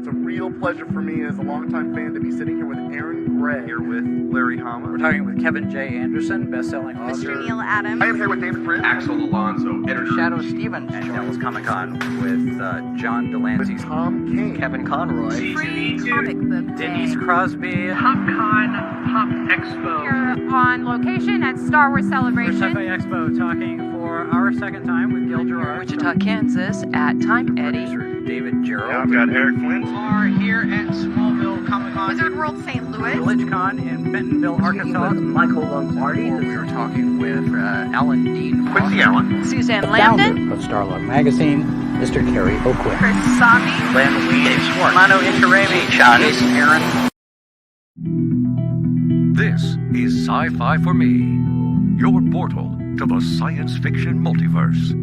It's a real pleasure for me as a longtime fan to be sitting here with Aaron Gray. Here with Larry Hama. We're talking with Kevin J. Anderson, best-selling author. Mr. Neil Adams. I am here with David Fritz. Axel Alonso, editor. Shadow Stevens. At Devil's Comic-Con with John Delancey. With Tom King. Kevin Conroy. Free comic book day. Denise Crosby. PopCon Pop Expo. Here on location at Star Wars Celebration. Sci-Fi Expo, talking for our second time with Gil Gerard. Wichita, Kansas at Time Eddie. Producer David Gerald. I've got Eric Flint. Are here at Smallville Comic-Con. Wizard World St. Louis. VillageCon in Bentonville, Arkansas. Michael Lombardi. We were talking with Alan Dean. Quincy Allen. Suzanne Lambden. Of Starlog Magazine, Mr. Kerry O'Quinn. Chris Sami. Len Lee. Dave Schwartz. Mano Incarami. Jason Aaron. This is Sci-Fi for Me, your portal to the science fiction multiverse.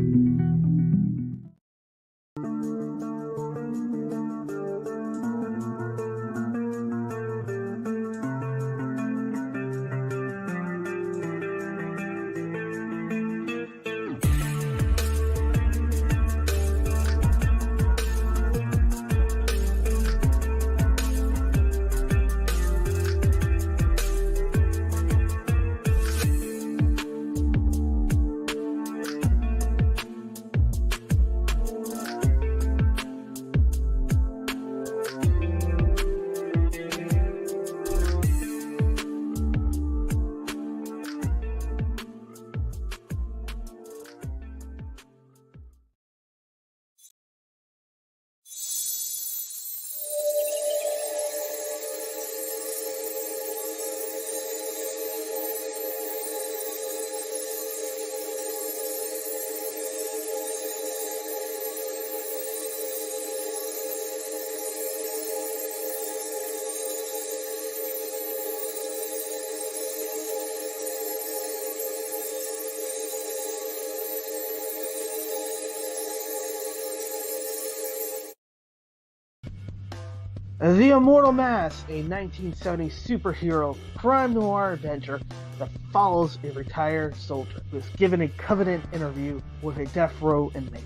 The Immortal Mask, a 1970 superhero crime noir adventure that follows a retired soldier who is given a covenant interview with a death row inmate.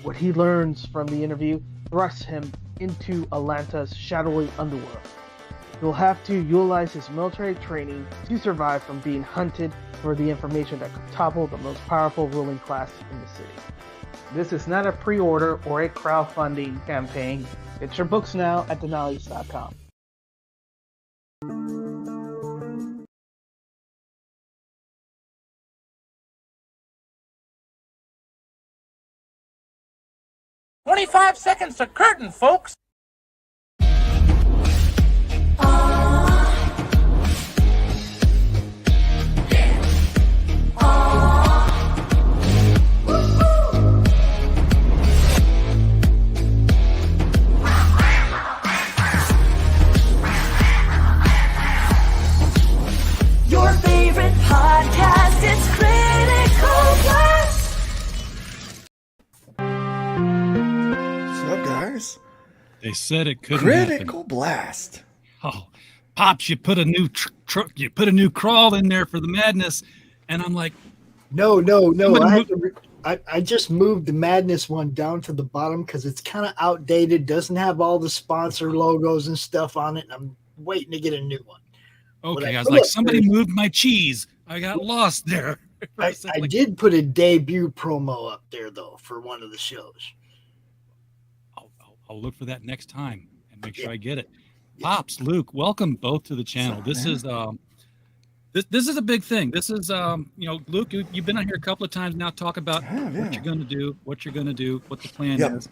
What he learns from the interview thrusts him into Atlanta's shadowy underworld. He will have to utilize his military training to survive from being hunted for the information that could topple the most powerful ruling class in the city. This is not a pre-order or a crowdfunding campaign. Get your books now at denali's.com. "25 seconds to curtain, folks." Your favorite podcast is Critical Blast. What's up, guys? They said it couldn't Critical happen. Blast. Oh, Pops, you put a new you put a new crawl in there for the madness, and I'm like, No. Somebody I just moved the Madness one down to the bottom because it's kind of outdated, doesn't have all the sponsor logos and stuff on it. And I'm waiting to get a new one. okay. I was like, somebody moved my cheese. I got lost there. I did put a debut promo up there though for one of the shows. I'll look for that next time and make sure I get it. Pops, Luke, welcome both to the channel. This is this is a big thing. This is Luke, you've been on here a couple of times now. Talk about what you're going to do, what the plan is.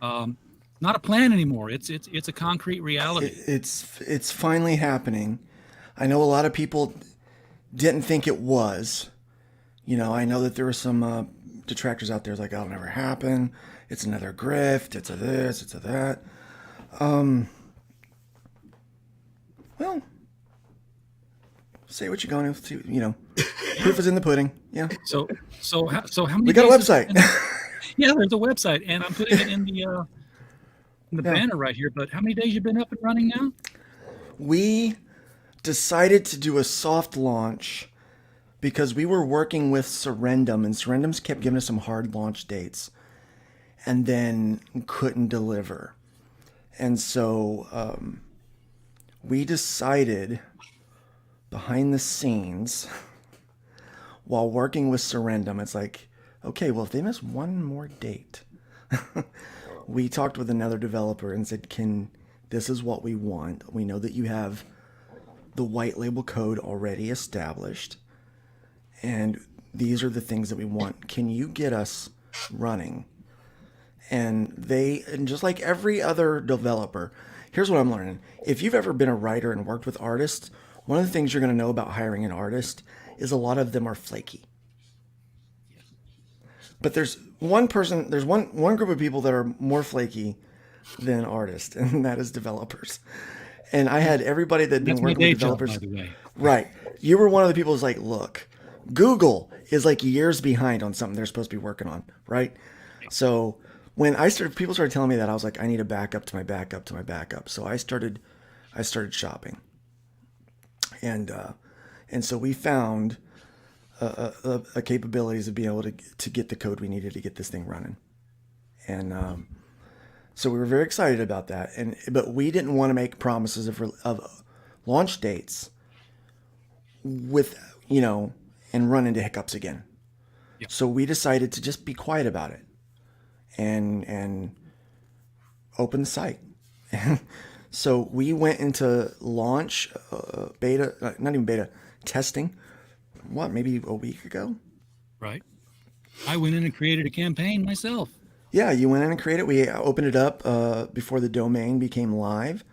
Not a plan anymore. It's a concrete reality. It's finally happening. I know a lot of people didn't think it was. I know that there were some detractors out there like, "Oh, it'll never happen. It's another grift. It's a this. It's a that." Well, say what you're going to. Proof is in the pudding. Yeah. So how many? We got a website. Yeah, there's a website, and I'm putting it in the banner right here. But how many days you been up and running now? We decided to do a soft launch because we were working with Surrendum, and Surrendum's kept giving us some hard launch dates and then couldn't deliver. And so we decided behind the scenes, while working with Surrendum, it's like, okay, well, if they miss one more date, we talked with another developer and said, this is what we want. We know that you have the white label code already established, and these are the things that we want. Can you get us running? And just like every other developer, here's what I'm learning. If you've ever been a writer and worked with artists, one of the things you're going to know about hiring an artist is a lot of them are flaky. But there's one group of people that are more flaky than artists, and that is developers. And I had everybody that didn't work with developers. Job, by the way. Right. You were one of the people who's like, look, Google is like years behind on something they're supposed to be working on, right? So when people started telling me that, I was like, I need a backup to my backup to my backup. So I started shopping. And so we found a capabilities of being able to get the code we needed to get this thing running. And so we were very excited about that. But we didn't want to make promises of launch dates with, and run into hiccups again. Yep. So we decided to just be quiet about it and open the site. So we went into launch beta, not even beta, testing, maybe a week ago? Right. I went in and created a campaign myself. Yeah, you went in and created it. We opened it up before the domain became live.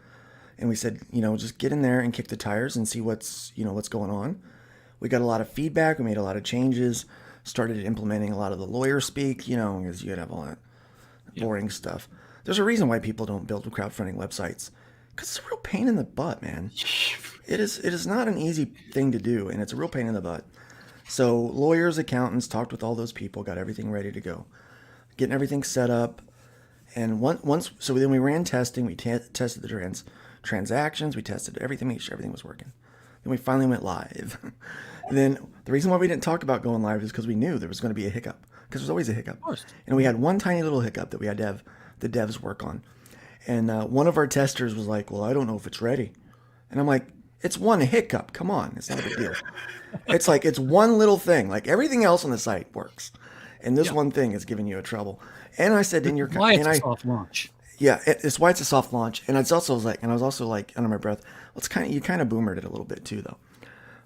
And we said, just get in there and kick the tires and see what's going on. We got a lot of feedback. We made a lot of changes, started implementing a lot of the lawyer speak, because you'd have all that boring stuff. There's a reason why people don't build crowdfunding websites, because it's a real pain in the butt, man. It is not an easy thing to do, and it's a real pain in the butt. So lawyers, accountants, talked with all those people, got everything ready to go, getting everything set up. And so then we ran testing. We tested the transactions. We tested everything, made sure everything was working. Then we finally went live. And then the reason why we didn't talk about going live is because we knew there was going to be a hiccup, because there's always a hiccup. Of course. And we had one tiny little hiccup that we had to have the devs work on. And one of our testers was like, well, I don't know if it's ready. And I'm like, it's one hiccup. Come on. It's not a big deal. It's like, it's one little thing. Like everything else on the site works. And this one thing is giving you a trouble. And I said, in your why it's a soft launch. Yeah, it's why it's a soft launch. And I was also like under my breath, well, you kind of boomered it a little bit too, though.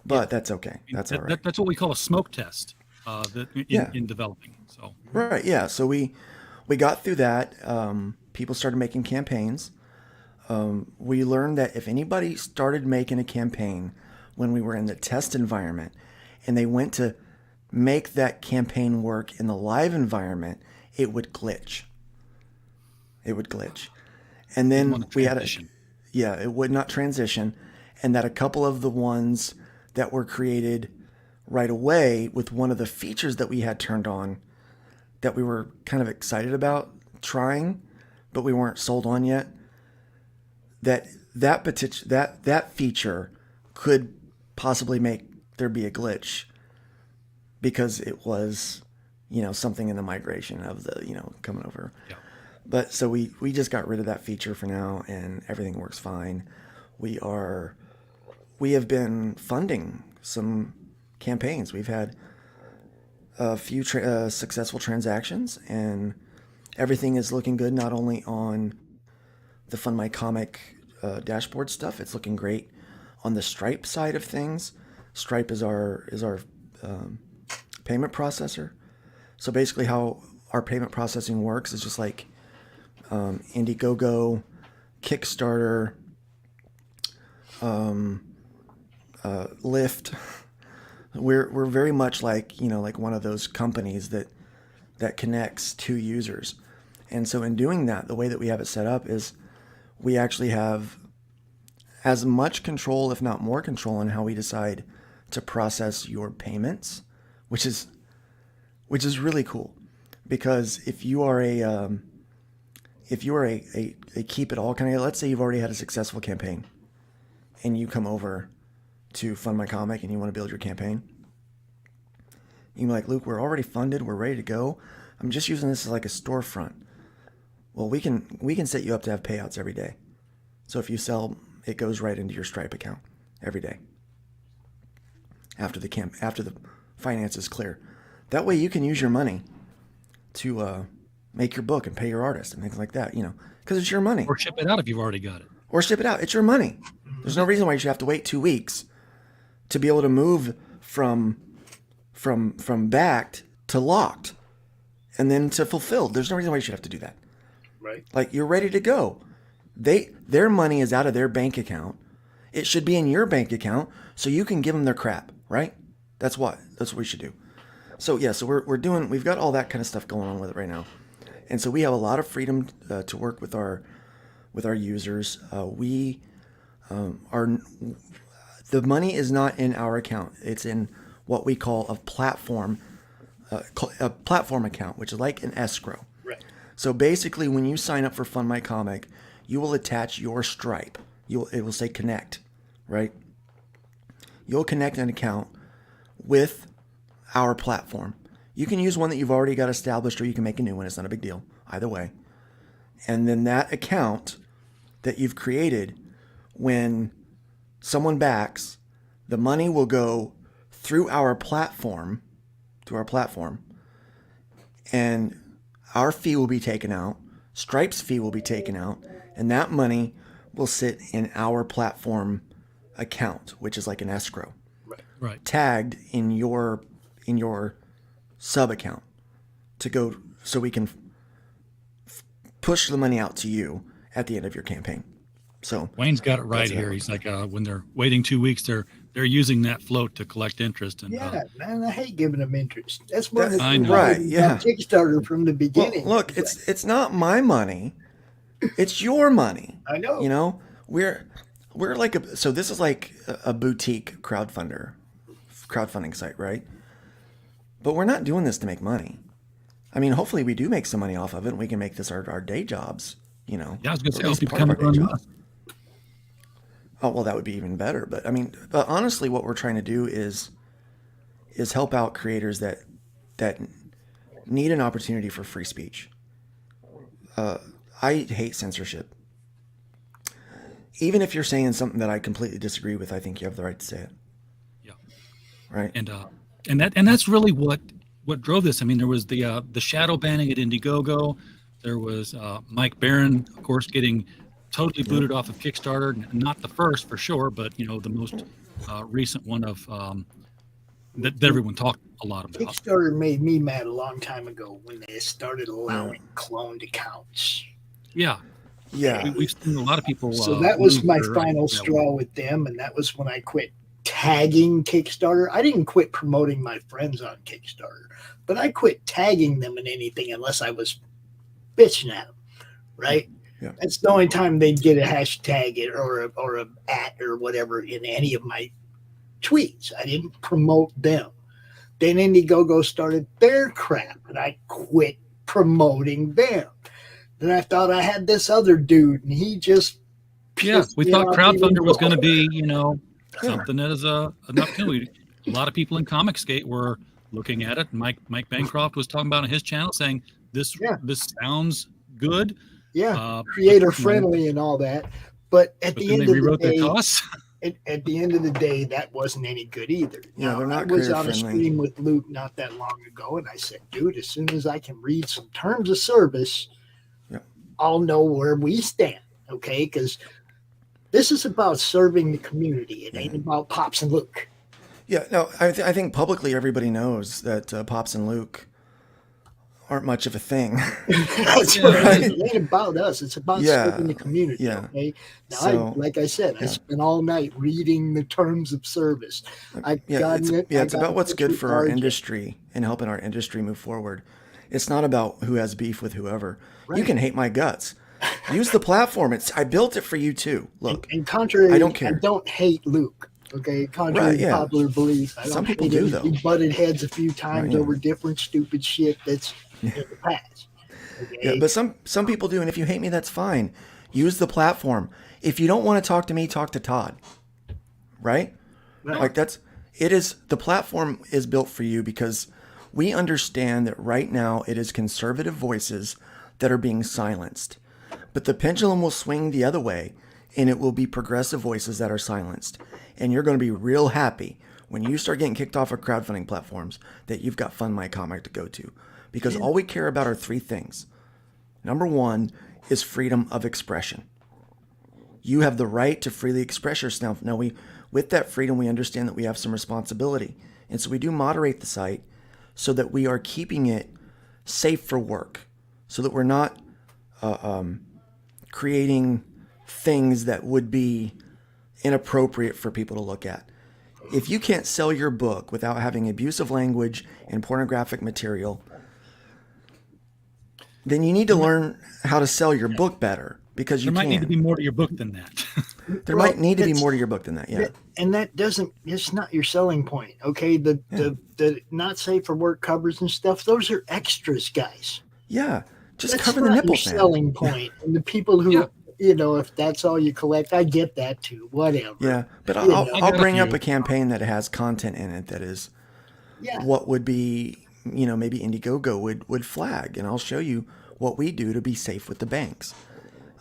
But that's okay. That's all right. That's what we call a smoke test in developing. So right, yeah. So we got through that. People started making campaigns. We learned that if anybody started making a campaign when we were in the test environment and they went to make that campaign work in the live environment, it would glitch. And then we had it would not transition. And that a couple of the ones that were created right away with one of the features that we had turned on that we were kind of excited about trying, but we weren't sold on yet, that feature could possibly make there be a glitch because it was, something in the migration of the, coming over. Yeah. But so we just got rid of that feature for now, and everything works fine. We have been funding some campaigns. We've had a few successful transactions, and everything is looking good, not only on the Fund My Comic dashboard stuff. It's looking great on the Stripe side of things. Stripe is our payment processor. So basically how our payment processing works is just like Indiegogo, Kickstarter, Lyft. We're very much like one of those companies that connects two users. And so in doing that, the way that we have it set up is we actually have as much control, if not more control, on how we decide to process your payments, which is really cool. Because if you are a keep it all kind of, let's say you've already had a successful campaign and you come over to Fund My Comic and you want to build your campaign, you can be like, Luke, we're already funded, we're ready to go. I'm just using this as like a storefront. Well, we can set you up to have payouts every day. So if you sell, it goes right into your Stripe account every day. After the finance is clear. That way you can use your money to make your book and pay your artist and things like that, because it's your money. Or ship it out if you've already got it. Or ship it out. It's your money. There's no reason why you should have to wait 2 weeks to be able to move from backed to locked and then to fulfilled. There's no reason why you should have to do that. Right. Like, you're ready to go. Their money is out of their bank account. It should be in your bank account so you can give them their crap, right? That's what we should do. So yeah, so we've got all that kind of stuff going on with it right now. And so we have a lot of freedom to work with our users. The money is not in our account. It's in what we call a platform account, which is like an escrow. Right. So basically, when you sign up for Fund My Comic, you will attach your Stripe. It will say connect, right? You'll connect an account with our platform. You can use one that you've already got established, or you can make a new one. It's not a big deal, either way. And then that account that you've created, when someone backs, the money will go through our platform, and our fee will be taken out, Stripe's fee will be taken out, and that money will sit in our platform account, which is like an escrow, right? Tagged in your sub account to go, so we can push the money out to you at the end of your campaign. So Wayne's got it right here. He's like, when they're waiting 2 weeks, they're using that float to collect interest. And man, I hate giving them interest. That's one of the I know. Right, yeah. Kickstarter from the beginning. Well, look, it's not my money. It's your money. I know. We're like so this is like a boutique crowdfunding site, right? But we're not doing this to make money. I mean, hopefully we do make some money off of it, and we can make this our day jobs, Yeah, I was going to say, Or at least part of our day jobs. Oh, well, that would be even better. But honestly, what we're trying to do is help out creators that need an opportunity for free speech. I hate censorship. Even if you're saying something that I completely disagree with, I think you have the right to say it. Yeah. Right. And that's really what drove this. I mean, there was the shadow banning at Indiegogo. There was Mike Barron, of course, getting totally booted off of Kickstarter. Not the first, for sure, but the most recent one of that everyone talked a lot about. Kickstarter made me mad a long time ago when they started allowing cloned accounts. Yeah. We've seen a lot of people. So that was my final straw with them, and that was when I quit tagging Kickstarter. I didn't quit promoting my friends on Kickstarter, but I quit tagging them in anything unless I was bitching at them, right? Yeah. That's the only time they'd get a hashtag or a at or whatever in any of my tweets. I didn't promote them. Then Indiegogo started their crap, and I quit promoting them. Then I thought I had this other dude, and he just we thought Crowdfunder was going to be something that is an opportunity. A lot of people in Comicsgate were looking at it. Mike Bancroft was talking about on his channel, saying this sounds good. Yeah, creator friendly and all that. But at the end of the day, at the end of the day, that wasn't any good either. Yeah, they're not I was on creator a stream with Luke not that long ago, and I said, dude, as soon as I can read some terms of service, I'll know where we stand, okay? Because this is about serving the community. It ain't about Pops and Luke. Yeah, no, I think publicly everybody knows that Pops and Luke aren't much of a thing. That's right. It ain't about us. It's about serving the community, yeah. okay? Now, like I said, I spent all night reading the terms of service. It's about what's good for our industry and helping our industry move forward. It's not about who has beef with whoever. Right. You can hate my guts. Use the platform. I built it for you too. Look, and contrary, I don't care. I don't hate Luke. Okay, contrary to popular belief, some people do though. We butted heads a few times over different stupid shit that's in the past. Okay? Yeah, but some people do, and if you hate me, that's fine. Use the platform. If you don't want to talk to me, talk to Todd. Right? Like the platform is built for you because we understand that right now it is conservative voices that are being silenced. But the pendulum will swing the other way, and it will be progressive voices that are silenced. And you're going to be real happy when you start getting kicked off of crowdfunding platforms that you've got Fund My Comic to go to. Because all we care about are three things. Number one is freedom of expression. You have the right to freely express yourself. Now, with that freedom, we understand that we have some responsibility. And so we do moderate the site so that we are keeping it safe for work, so that we're not creating things that would be inappropriate for people to look at. If you can't sell your book without having abusive language and pornographic material, then you need to learn how to sell your book better, because you There might can. need to be more to your book than that. There might need to be more to your book than that, yeah. And that doesn't, it's not your selling point, okay? The not safe for work covers and stuff, those are extras, guys. Yeah, just That's cover the not nipples, your man. selling point. And the people who, you know, if that's all you collect, I get that too, whatever. Yeah, but You know. I'll bring up a campaign that has content in it that is what would be, you know, maybe Indiegogo would flag, and I'll show you what we do to be safe with the banks.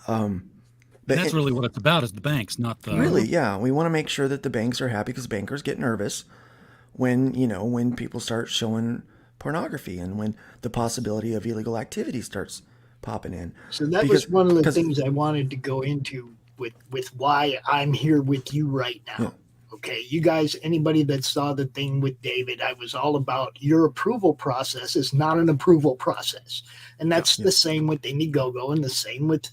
But that's really what it's about, is the banks, not the... Really, yeah. We want to make sure that the banks are happy, because bankers get nervous when, you know, when people start showing pornography and when the possibility of illegal activity starts popping in. So that was one of the things I wanted to go into with why I'm here with you right now. Yeah. Okay, you guys, anybody that saw the thing with David, I was all about your approval process is not an approval process. And that's the same with Indiegogo and the same with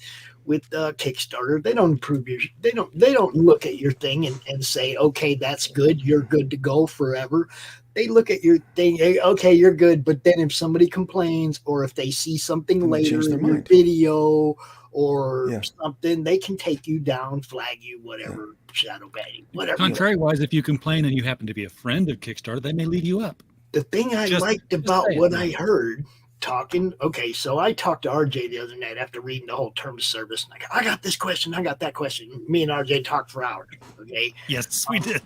Kickstarter. They don't approve your, they don't look at your thing and say, okay, that's good, you're good to go forever. They look at your thing, okay, you're good, but then if somebody complains or if they see something later in your video or something, they can take you down, flag you, whatever, shadow banning, whatever. Contrary-wise, if you complain and you happen to be a friend of Kickstarter, they may lead you up. The thing I liked about what I heard talking, okay, so I talked to RJ the other night after reading the whole term of service, and I got this question, I got that question. Me and RJ talked for hours, okay? Yes, we did.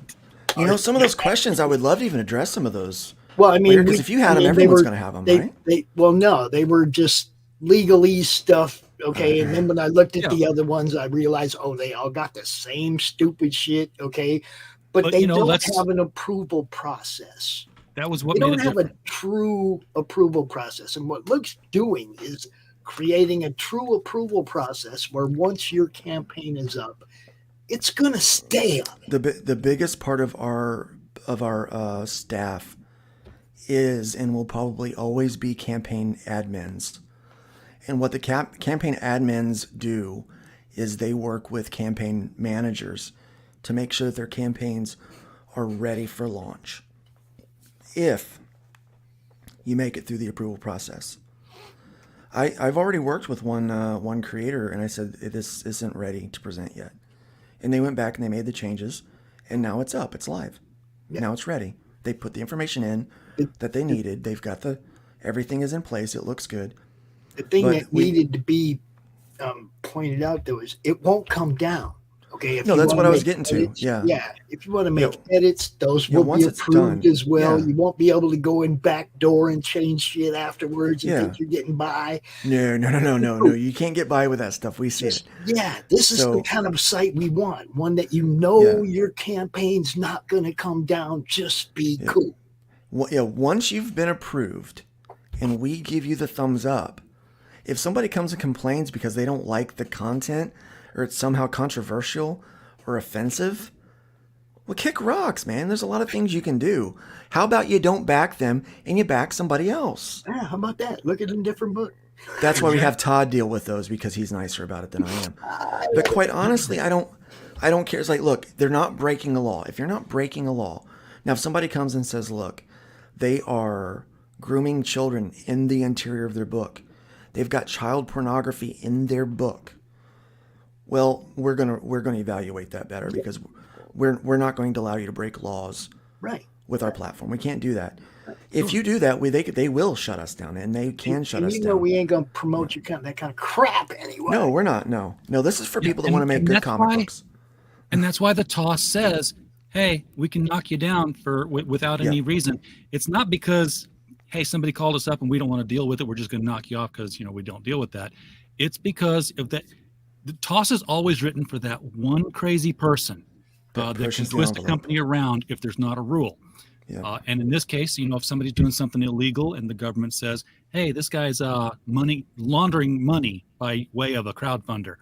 You know, some of those questions, I would love to even address some of those. Well, I mean, because if you had them, everyone's going to have them, right? Well, no, they were just legalese stuff, okay? And then when I looked at the other ones, I realized, oh, they all got the same stupid shit, okay? But they don't have an approval process. That was what they made don't it have different. a true approval process. And what Luke's doing is creating a true approval process where once your campaign is up, it's going to stay on it. The biggest part of our staff is and will probably always be campaign admins. And what the campaign admins do is they work with campaign managers to make sure that their campaigns are ready for launch. If you make it through the approval process. I've already worked with one creator, and I said, this isn't ready to present yet. And they went back and they made the changes, and now it's up. It's live. Yeah. Now it's ready. They put the information in that they needed. They've got everything is in place. It looks good. The thing that needed to be pointed out, though, is it won't come down. Okay. No, that's what I was getting to. Yeah. Yeah. If you want to make edits, those will be approved as well. You won't be able to go in back door and change shit afterwards and think you're getting by. No. You can't get by with that stuff. We see it. Yeah. This is the kind of site we want. One that your campaign's not going to come down. Just be cool. Well, once you've been approved and we give you the thumbs up, if somebody comes and complains because they don't like the content or it's somehow controversial or offensive, well, kick rocks, man. There's a lot of things you can do. How about you don't back them and you back somebody else? Yeah, how about that? Look at a different book. That's why we have Todd deal with those, because he's nicer about it than I am. But quite honestly, I don't care. It's like, look, they're not breaking a law. If you're not breaking a law, now if somebody comes and says, look, they are grooming children in the interior of their book, they've got child pornography in their book, well, we're gonna evaluate that better, because we're not going to allow you to break laws with our platform. We can't do that. If you do that, they will shut us down, and they can shut us down. You know, we ain't gonna promote that kind of crap anyway. No, we're not. No, this is for people that want to make good comic books. And that's why the toss says, hey, we can knock you down without any reason. It's not because hey, somebody called us up and we don't want to deal with it. We're just going to knock you off because, we don't deal with that. It's because of that. The toss is always written for that one crazy person that can twist a company around if there's not a rule. Yeah. And in this case, if somebody's doing something illegal and the government says, hey, this guy's laundering money by way of a crowdfunder.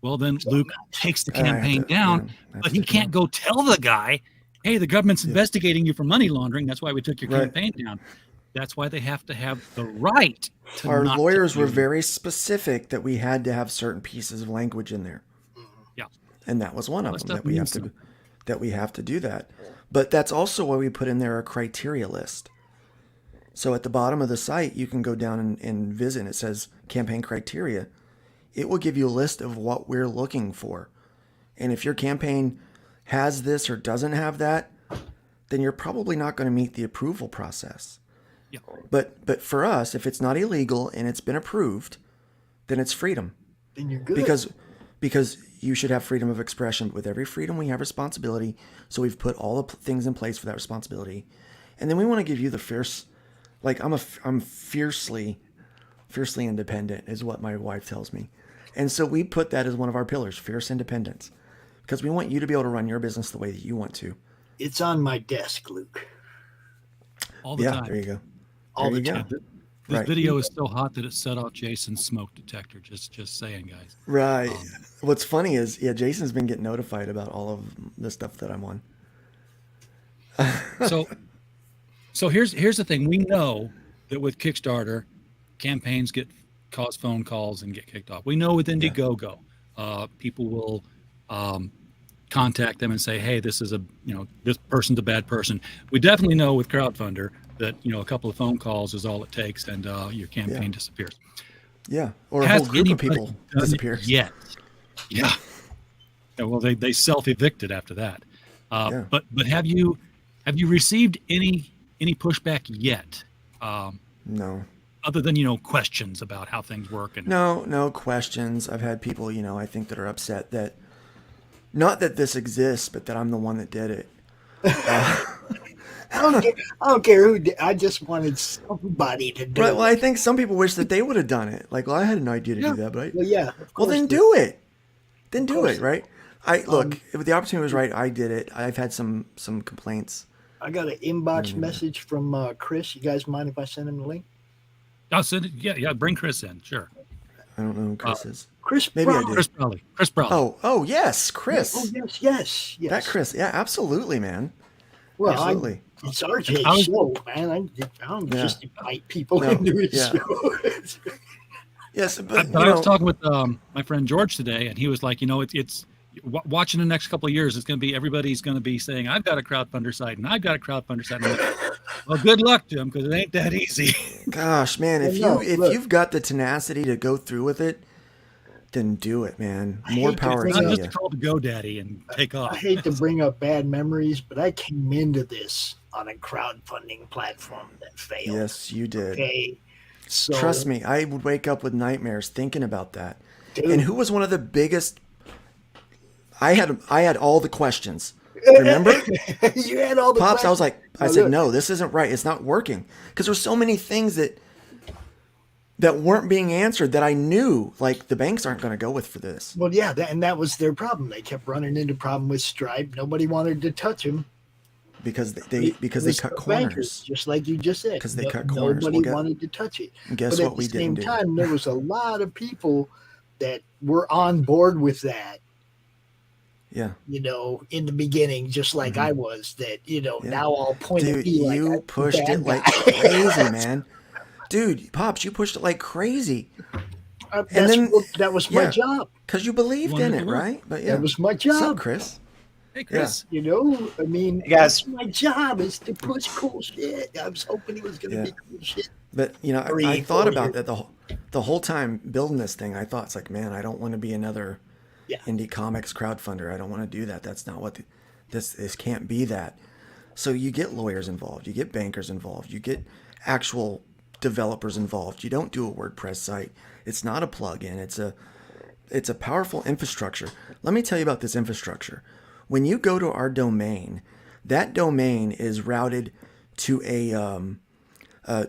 Well, then Luke takes the campaign down, but he can't go tell the guy, hey, the government's investigating you for money laundering. That's why we took your campaign down. That's why they have to have the right to Our lawyers were very specific that we had to have certain pieces of language in there. Yeah. And that was one of them that we have to do that. But that's also why we put in there a criteria list. So at the bottom of the site, you can go down and visit, and it says campaign criteria. It will give you a list of what we're looking for. And if your campaign has this or doesn't have that, then you're probably not going to meet the approval process. Yeah. But for us, if it's not illegal and it's been approved, then it's freedom. Then you're good. Because you should have freedom of expression. But with every freedom, we have responsibility. So we've put all the things in place for that responsibility. And then we want to give you the fierce, I'm fiercely independent is what my wife tells me. And so we put that as one of our pillars, fierce independence. Because we want you to be able to run your business the way that you want to. It's on my desk, Luke. All the time. There you go. All the time. This video is so hot that it set off Jason's smoke detector. Just saying, guys. Right. What's funny is, Jason's been getting notified about all of the stuff that I'm on. So here's the thing. We know that with Kickstarter, campaigns cause phone calls and get kicked off. We know with Indiegogo, people will contact them and say, hey, this is this person's a bad person. We definitely know with Crowdfunder that, a couple of phone calls is all it takes and your campaign disappears. Yeah. Or a whole group of people disappears. Yeah. Well, they self-evicted after that. But have you received any pushback yet? No. Other than, questions about how things work. No questions. I've had people, I think that are upset that, not that this exists, but that I'm the one that did it. I don't care who did. I just wanted somebody to do it. Well, I think some people wish that they would have done it. Like, well, I had an idea to do that, but then do it. Then do it, right? Look, if the opportunity was right, I did it. I've had some complaints. I got an inbox message from Chris. You guys mind if I send him the link? I'll send it. Yeah. Bring Chris in. Sure. I don't know who Chris is. Chris Maybe I do. Chris Brawley. Oh, yes, Chris. Oh, yes. That Chris. Yeah, absolutely, man. Well, absolutely. It's RJ's show, man. I'm just invite people into his show. Yes, but I was talking with my friend George today, and he was like, it's watching the next couple of years. It's going to be everybody's going to be saying, "I've got a crowdfunder site," and "I've got a crowdfunder site." And I'm like, well, good luck to them because it ain't that easy. Gosh, man, if you've got the tenacity to go through with it, then do it, man. More power to you. It's not just called GoDaddy and take off. I hate to bring up bad memories, but I came into this on a crowdfunding platform that failed. Yes, you did. Okay. So, trust me, I would wake up with nightmares thinking about that. Dude. And who was one of the biggest? I had all the questions. Remember? You had all the Pops. questions. I said, no, this isn't right. It's not working because there's so many things that weren't being answered that I knew, like, the banks aren't going to go with for this. Well, yeah, and that was their problem. They kept running into problem with Stripe. Nobody wanted to touch them. Because they cut corners, just like you just said. Because they cut corners. Nobody wanted to touch it. Guess what we didn't do? But at the same time, there was a lot of people that were on board with that. Yeah. In the beginning, just like I was. That now I'll point at me like you pushed it like crazy, man. Dude, Pops, you pushed it like crazy. That was my job. Because you believed in it, right? But that was my job. What's up, Chris? Hey, Chris. That's my job is to push cool shit. I was hoping it was going to be cool shit. But, I thought about that the whole time building this thing. I thought, it's like, man, I don't want to be another indie comics crowdfunder. I don't want to do that. That's not what this can't be that. So you get lawyers involved. You get bankers involved. You get actual developers involved. You don't do a WordPress site. It's not a plugin. It's a powerful infrastructure. Let me tell you about this infrastructure. When you go to our domain, that domain is routed to a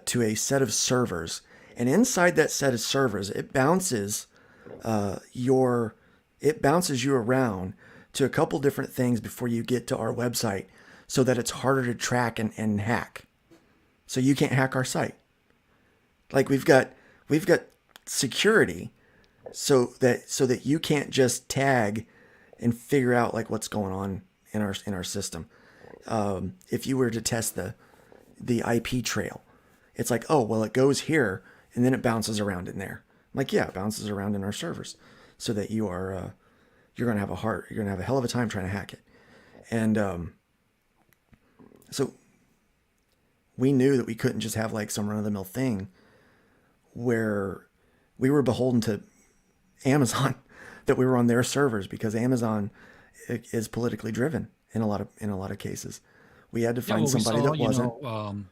to a set of servers, and inside that set of servers, it bounces you around to a couple different things before you get to our website, so that it's harder to track and hack. So you can't hack our site. Like we've got security, so that you can't just tag and figure out like what's going on in our system. If you were to test the IP trail, it's like, oh well, it goes here and then it bounces around in there. I'm like, yeah, it bounces around in our servers, so that you're gonna have a hell of a time trying to hack it. And so we knew that we couldn't just have like some run-of-the-mill thing where we were beholden to Amazon, that we were on their servers, because Amazon is politically driven in a lot of cases. We had to find somebody that wasn't.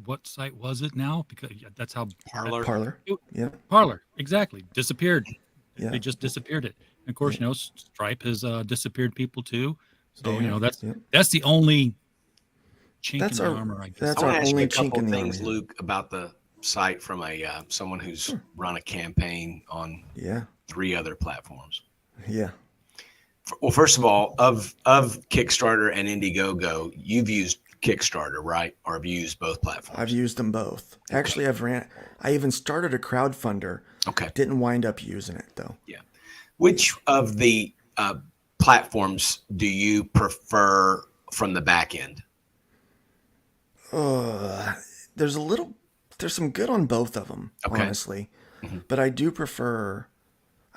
What site was it now? Because that's how Parler. Yeah. Parler, exactly. Disappeared. Yeah. They just disappeared it. And of course, Stripe has disappeared people too. So that's the only chink in the armor, I guess. That's I our want to ask only you a couple chink in the things, armor. Luke, about the site from someone who's run a campaign on 3 other platforms. Yeah. Well, first of all, of Kickstarter and Indiegogo, you've used Kickstarter, right? Or have you used both platforms? I've used them both. Okay. Actually, I even started a crowdfunder. Okay. Didn't wind up using it though. Yeah. Which of the platforms do you prefer from the back end? There's some good on both of them, honestly. Mm-hmm. But I do prefer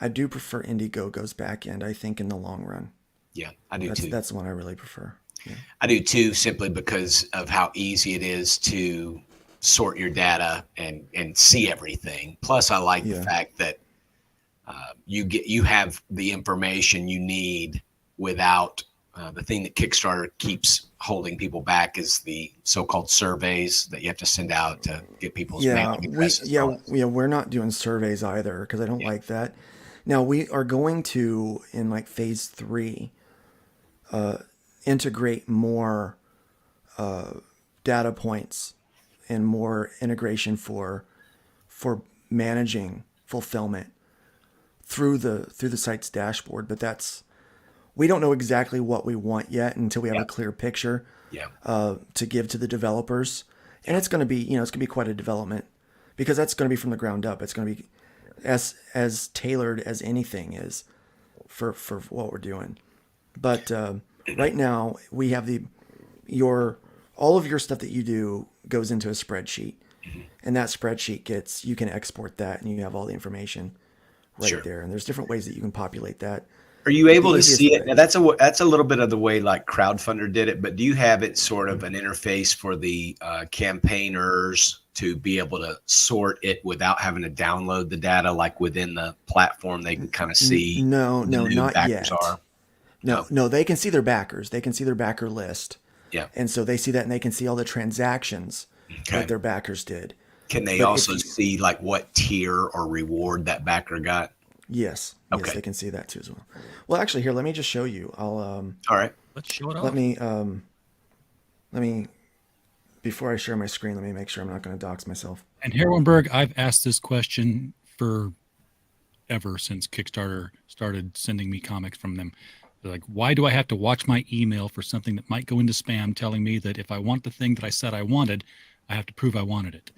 Indiegogo's back end, I think, in the long run. Yeah, I do too. That's the one I really prefer. Yeah. I do too, simply because of how easy it is to sort your data and see everything. Plus, I like the fact that you have the information you need without the thing that Kickstarter keeps holding people back is the so-called surveys that you have to send out to get people's mailing addresses. We're not doing surveys either, because I don't like that. Now we are going to, in like phase 3, integrate more data points and more integration for managing fulfillment through the site's dashboard. But we don't know exactly what we want yet until we have a clear picture to give to the developers. And it's going to be, quite a development, because that's going to be from the ground up. It's going to be as tailored as anything is for what we're doing. But right now we have all of your stuff that you do goes into a spreadsheet, and that spreadsheet you can export that, and you have all the information right there. And there's different ways that you can populate that. Are you able to see it? Now that's a little bit of the way like Crowdfunder did it, but do you have it sort of an interface for the campaigners to be able to sort it without having to download the data, like within the platform they can kind of see? No, not backers yet. No, they can see their backers. They can see their backer list. Yeah. And so they see that, and they can see all the transactions that their backers did. Can they also see like what tier or reward that backer got? Yes. Okay. Yes, they can see that too as well. Well, actually, here, let me just show you. All right. Let's show it off. Let me, before I share my screen, let me make sure I'm not going to dox myself. And Herwenberg, I've asked this question for ever since Kickstarter started sending me comics from them. They're like, why do I have to watch my email for something that might go into spam, telling me that if I want the thing that I said I wanted, I have to prove I wanted it?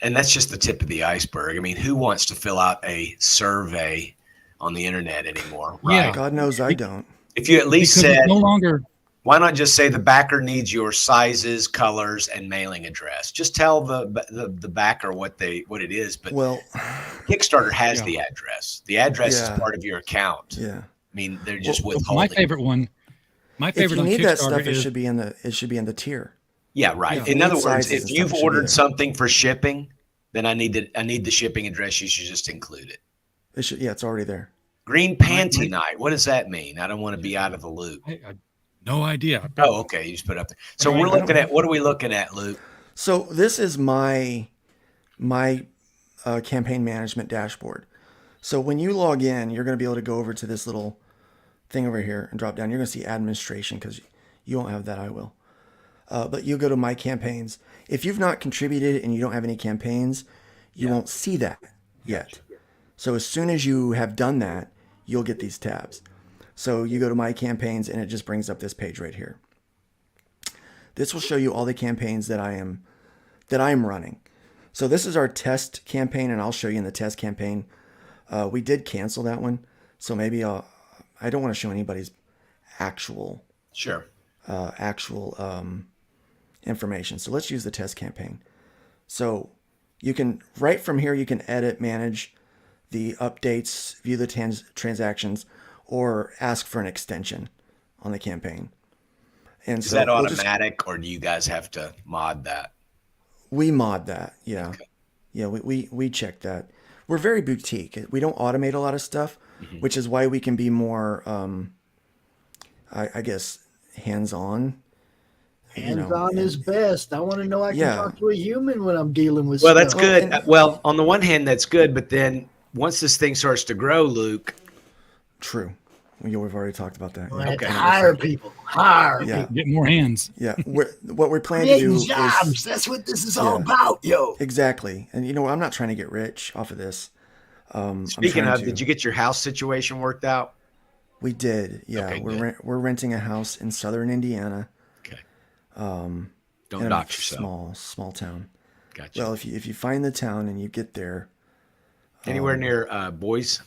And that's just the tip of the iceberg. I mean, who wants to fill out a survey on the internet anymore? Right? Yeah, God knows I don't. If you at least said, no longer, why not just say the backer needs your sizes, colors, and mailing address? Just tell the backer what it is. But Kickstarter has the address. The address is part of your account. Yeah. I mean, they're just withholding. My favorite on if you need Kickstarter that stuff, it should be in the tier. Yeah, right. In other words, if you've ordered something for shipping, then I need the shipping address. You should just include it. It's already there. Green Panty Night. What does that mean? I don't want to be out of the loop. I no idea. Oh, okay. You just put it up there. So we're looking at, what are we looking at, Luke? So this is my campaign management dashboard. So when you log in, you're going to be able to go over to this little thing over here and drop down. You're going to see administration, because you won't have that. I will. But you go to My Campaigns. If you've not contributed and you don't have any campaigns, you won't see that yet. So as soon as you have done that, you'll get these tabs. So you go to My Campaigns and it just brings up this page right here. This will show you all the campaigns that I am running. So this is our test campaign, and I'll show you in the test campaign. We did cancel that one, so maybe I don't want to show anybody's actual information. So let's use the test campaign. So you can, right from here, you can edit, manage the updates, view the transactions, or ask for an extension on the campaign. And is that automatic, or do you guys have to mod that? We mod that, yeah. Okay. Yeah, we check that. We're very boutique. We don't automate a lot of stuff, which is why we can be more, I guess, hands-on. Hands-on is best. I want to know I can talk to a human when I'm dealing with stuff. Well, that's good. Well, on the one hand, that's good, but then once this thing starts to grow, Luke. True. We've already talked about that. Okay. Hire people. Hire people. Get more hands. Yeah. What we're planning to do jobs. is... That's what this is all about, yo. Exactly. And, I'm not trying to get rich off of this. Speaking of, did you get your house situation worked out? We did, yeah. Okay, we're renting a house in southern Indiana. Okay. Don't dox yourself. Small town. Gotcha. Well, if you find the town and you get there... Anywhere near Boise...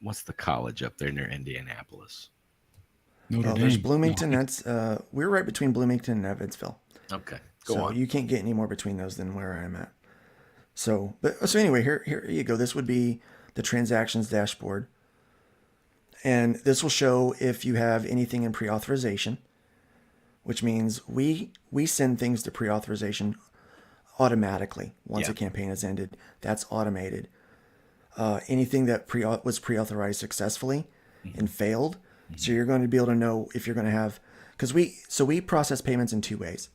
what's the college up there near Indianapolis? There's Bloomington. That's we're right between Bloomington and Evansville. Okay, go on. You can't get any more between those than where I'm at. So anyway, here you go. This would be the transactions dashboard, and this will show if you have anything in pre-authorization, which means we send things to pre-authorization automatically once a campaign has ended. That's automated. Anything that was pre-authorized successfully and failed. So you're going to be able to know if you're going to have, because we process payments in two ways.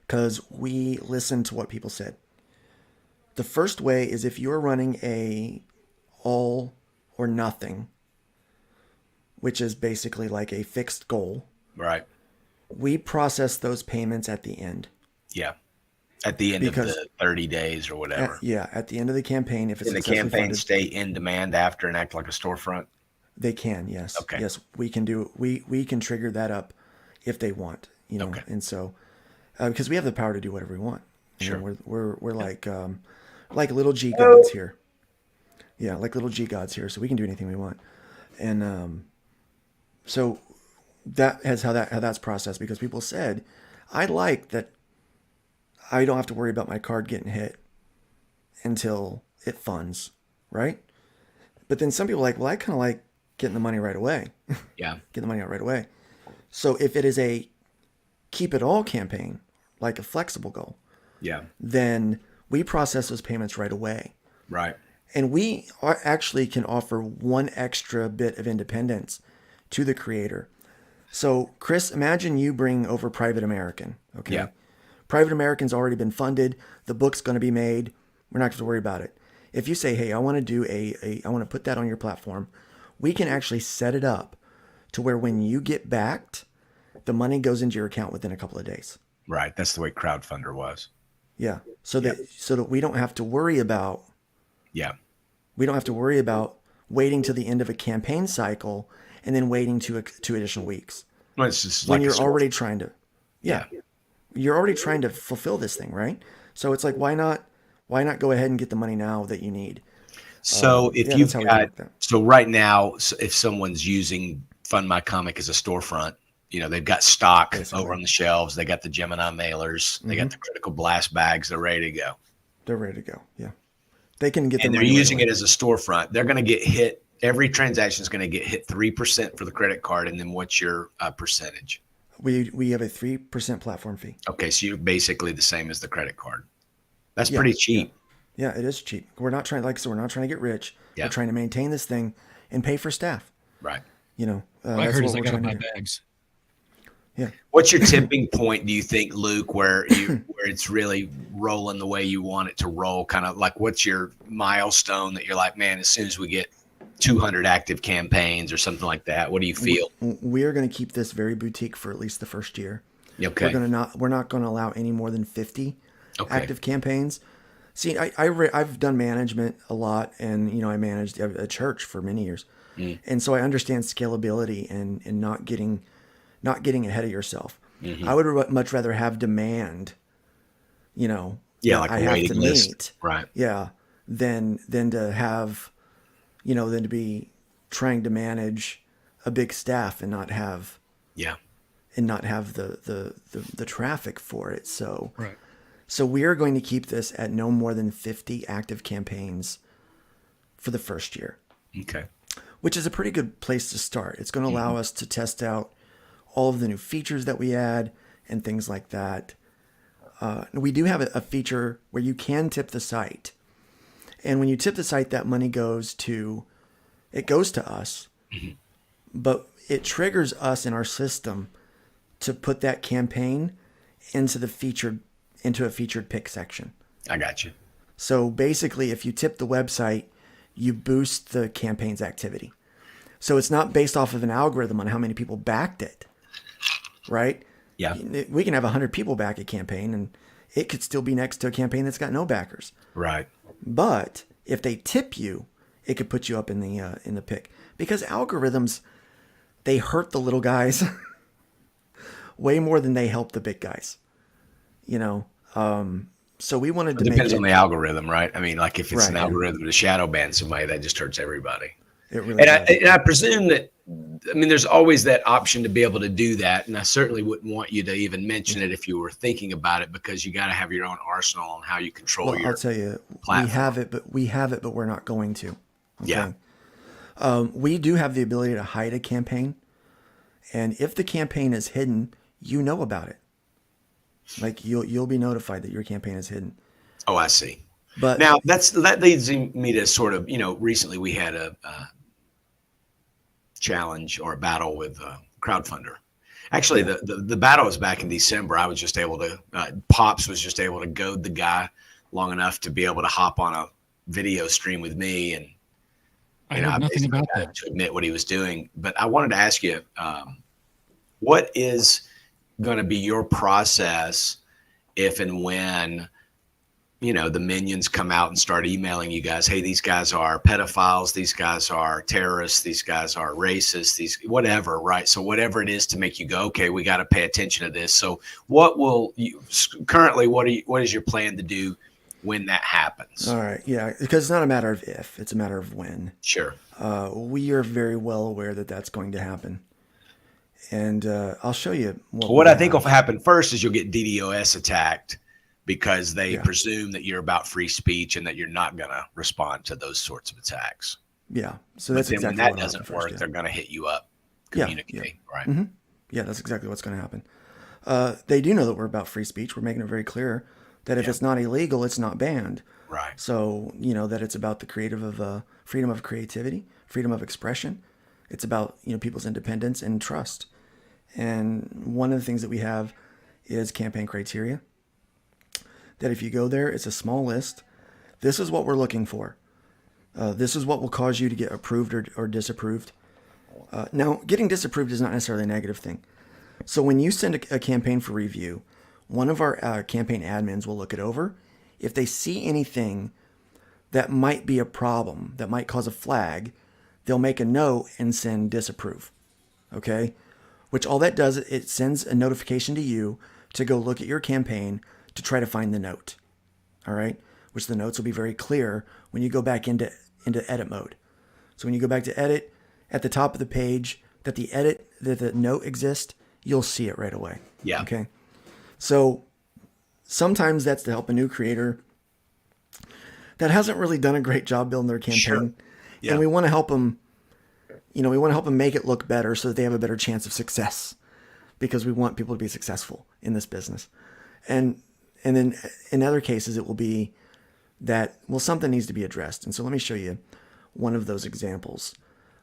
Because we listen to what people said. The first way is if you're running a all or nothing, which is basically like a fixed goal. Right. We process those payments at the end. Yeah. At the end of the 30 days or whatever. At the end of the campaign. If it's the campaign stay in demand after and act like a storefront? They can, yes. Okay. Yes, we can do. We can trigger that up if they want. Okay. And so, because we have the power to do whatever we want. Sure. We're like little G gods here. Yeah, like little G gods here. So we can do anything we want. And so that is how that's processed, because people said, I like that. I don't have to worry about my card getting hit until it funds, right? But then some people are like, well, I kind of like getting the money right away. Yeah. Get the money out right away. So if it is a keep it all campaign, like a flexible goal, then we process those payments right away. Right. And we actually can offer one extra bit of independence to the creator. So Chris, imagine you bring over Private American. Okay. Yeah. Private American's already been funded. The book's going to be made. We're not going to have to worry about it. If you say, hey, I want to do I want to put that on your platform, we can actually set it up to where when you get backed, the money goes into your account within a couple of days. Right. That's the way Crowdfunder was. Yeah. So that we don't have to worry about. Yeah. We don't have to worry about waiting to the end of a campaign cycle and then waiting two additional weeks. Well, it's just when like you're already trying to. Yeah. You're already trying to fulfill this thing, right? So it's like, why not go ahead and get the money now that you need? So if you've got, so right now, if someone's using Fund My Comic as a storefront, they've got stock over on the shelves. They got the Gemini mailers. They got the Critical Blast bags. They're ready to go. They're ready to go. Yeah. They can get. And they're using it as a storefront. They're going to get hit. Every transaction is going to get hit 3% for the credit card. And then what's your percentage? We have a 3% platform fee. Okay, so you're basically the same as the credit card. That's pretty cheap. Yeah, it is cheap. We're not trying, we're not trying to get rich. Yeah. We're trying to maintain this thing and pay for staff. Right. I heard is I got to buy bags. Yeah. What's your tipping point, do you think, Luke, where it's really rolling the way you want it to roll? Kind of like, what's your milestone that you're like, man, as soon as we get 200 active campaigns or something like that? What do you feel? We are going to keep this very boutique for at least the first year. Okay. We're not going to allow any more than 50 active campaigns. See, I've done management a lot, and I managed a church for many years, and so I understand scalability and not getting ahead of yourself. I would much rather have demand, like a waiting list, right? Yeah, than to have, than to be trying to manage a big staff and not have the traffic for it. So right. So we are going to keep this at no more than 50 active campaigns for the first year. Okay. Which is a pretty good place to start. It's going to allow us to test out all of the new features that we add and things like that. We do have a feature where you can tip the site. And when you tip the site, that money goes to us, but it triggers us in our system to put that campaign into a featured pick section. I got you. So basically, if you tip the website, you boost the campaign's activity. So it's not based off of an algorithm on how many people backed it, right? Yeah. We can have 100 people back a campaign, and it could still be next to a campaign that's got no backers. Right. But if they tip you, it could put you up in the pick, because algorithms, they hurt the little guys way more than they help the big guys. So we wanted to make it depends on the algorithm, right? I mean, like if it's an algorithm to shadow ban somebody, that just hurts everybody. It really does. And I presume that, there's always that option to be able to do that. And I certainly wouldn't want you to even mention it if you were thinking about it, because you got to have your own arsenal on how you control your I'll tell you, platform. we have it, but we're not going to. Okay? Yeah. We do have the ability to hide a campaign. And if the campaign is hidden, you know about it. Like you'll be notified that your campaign is hidden. Oh, I see. But now that leads me to sort of, recently we had a challenge or a battle with Crowdfunder. Actually, the battle was back in December. I was just able to, Pops was just able to goad the guy long enough to be able to hop on a video stream with me. And I heard nothing about that. To admit what he was doing. But I wanted to ask you, what is going to be your process if and when the minions come out and start emailing you guys, hey, these guys are pedophiles, these guys are terrorists, these guys are racist, these whatever, right? So whatever it is to make you go, okay, we got to pay attention to this. So what is your plan to do when that happens? All right, yeah, because it's not a matter of if, it's a matter of when. Sure. We are very well aware that that's going to happen. And I'll show you what I think will happen first is you'll get DDoS attacked, because they presume that you're about free speech and that you're not going to respond to those sorts of attacks. Yeah. So that's exactly when that doesn't work, they're going to hit you up, communicate, right? Mm-hmm. Yeah, that's exactly what's going to happen. They do know that we're about free speech. We're making it very clear that if it's not illegal, it's not banned. Right. So, that it's about the freedom of creativity, freedom of expression. It's about, people's independence and trust. And one of the things that we have is campaign criteria. That if you go there, it's a small list. This is what we're looking for. This is what will cause you to get approved or disapproved. Now, getting disapproved is not necessarily a negative thing. So when you send a campaign for review, one of our campaign admins will look it over. If they see anything that might be a problem, that might cause a flag, they'll make a note and send disapprove. Okay? Which all that does, it sends a notification to you to go look at your campaign to try to find the note. All right? Which the notes will be very clear when you go back into edit mode. So when you go back to edit, at the top of the page that the note exists, you'll see it right away. Yeah. Okay? So sometimes that's to help a new creator that hasn't really done a great job building their campaign. Sure. Yeah. And we want to help them, make it look better so that they have a better chance of success, because we want people to be successful in this business. And then in other cases, it will be that, something needs to be addressed. And so let me show you one of those examples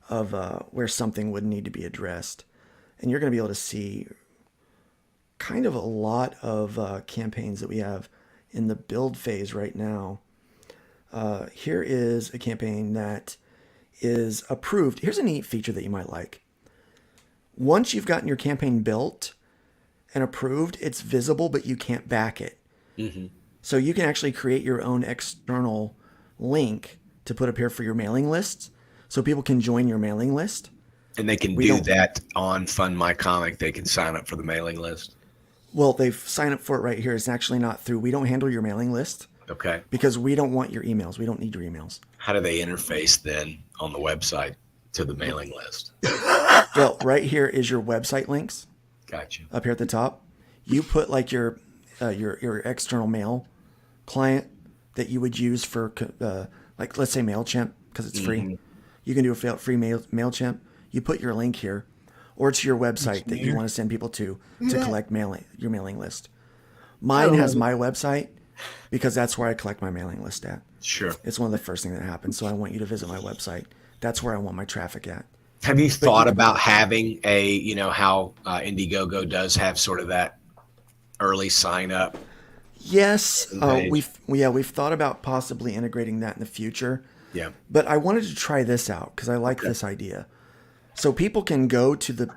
of where something would need to be addressed. And you're going to be able to see kind of a lot of campaigns that we have in the build phase right now. Here is a campaign that is approved. Here's a neat feature that you might like. Once you've gotten your campaign built and approved, it's visible, but you can't back it. Mm-hmm. So you can actually create your own external link to put up here for your mailing lists, so people can join your mailing list. And they can do that on Fund My Comic. They can sign up for the mailing list. Well, they've signed up for it right here. It's actually not through. We don't handle your mailing list. Okay. Because we don't want your emails. We don't need your emails. How do they interface then on the website to the mailing list? Well, right here is your website links. Gotcha. Up here at the top, you put like your external mail client that you would use for like, let's say MailChimp, because it's free. Mm-hmm. You can do a free MailChimp. You put your link here, or to your website that you want to send people to collect your mailing list. Mine has my website because that's where I collect my mailing list at. Sure. It's one of the first things that happens. So I want you to visit my website. That's where I want my traffic at. Have you thought about having how Indiegogo does have sort of that early sign up? Yes. We've thought about possibly integrating that in the future. Yeah. But I wanted to try this out because I like this idea. So people can go to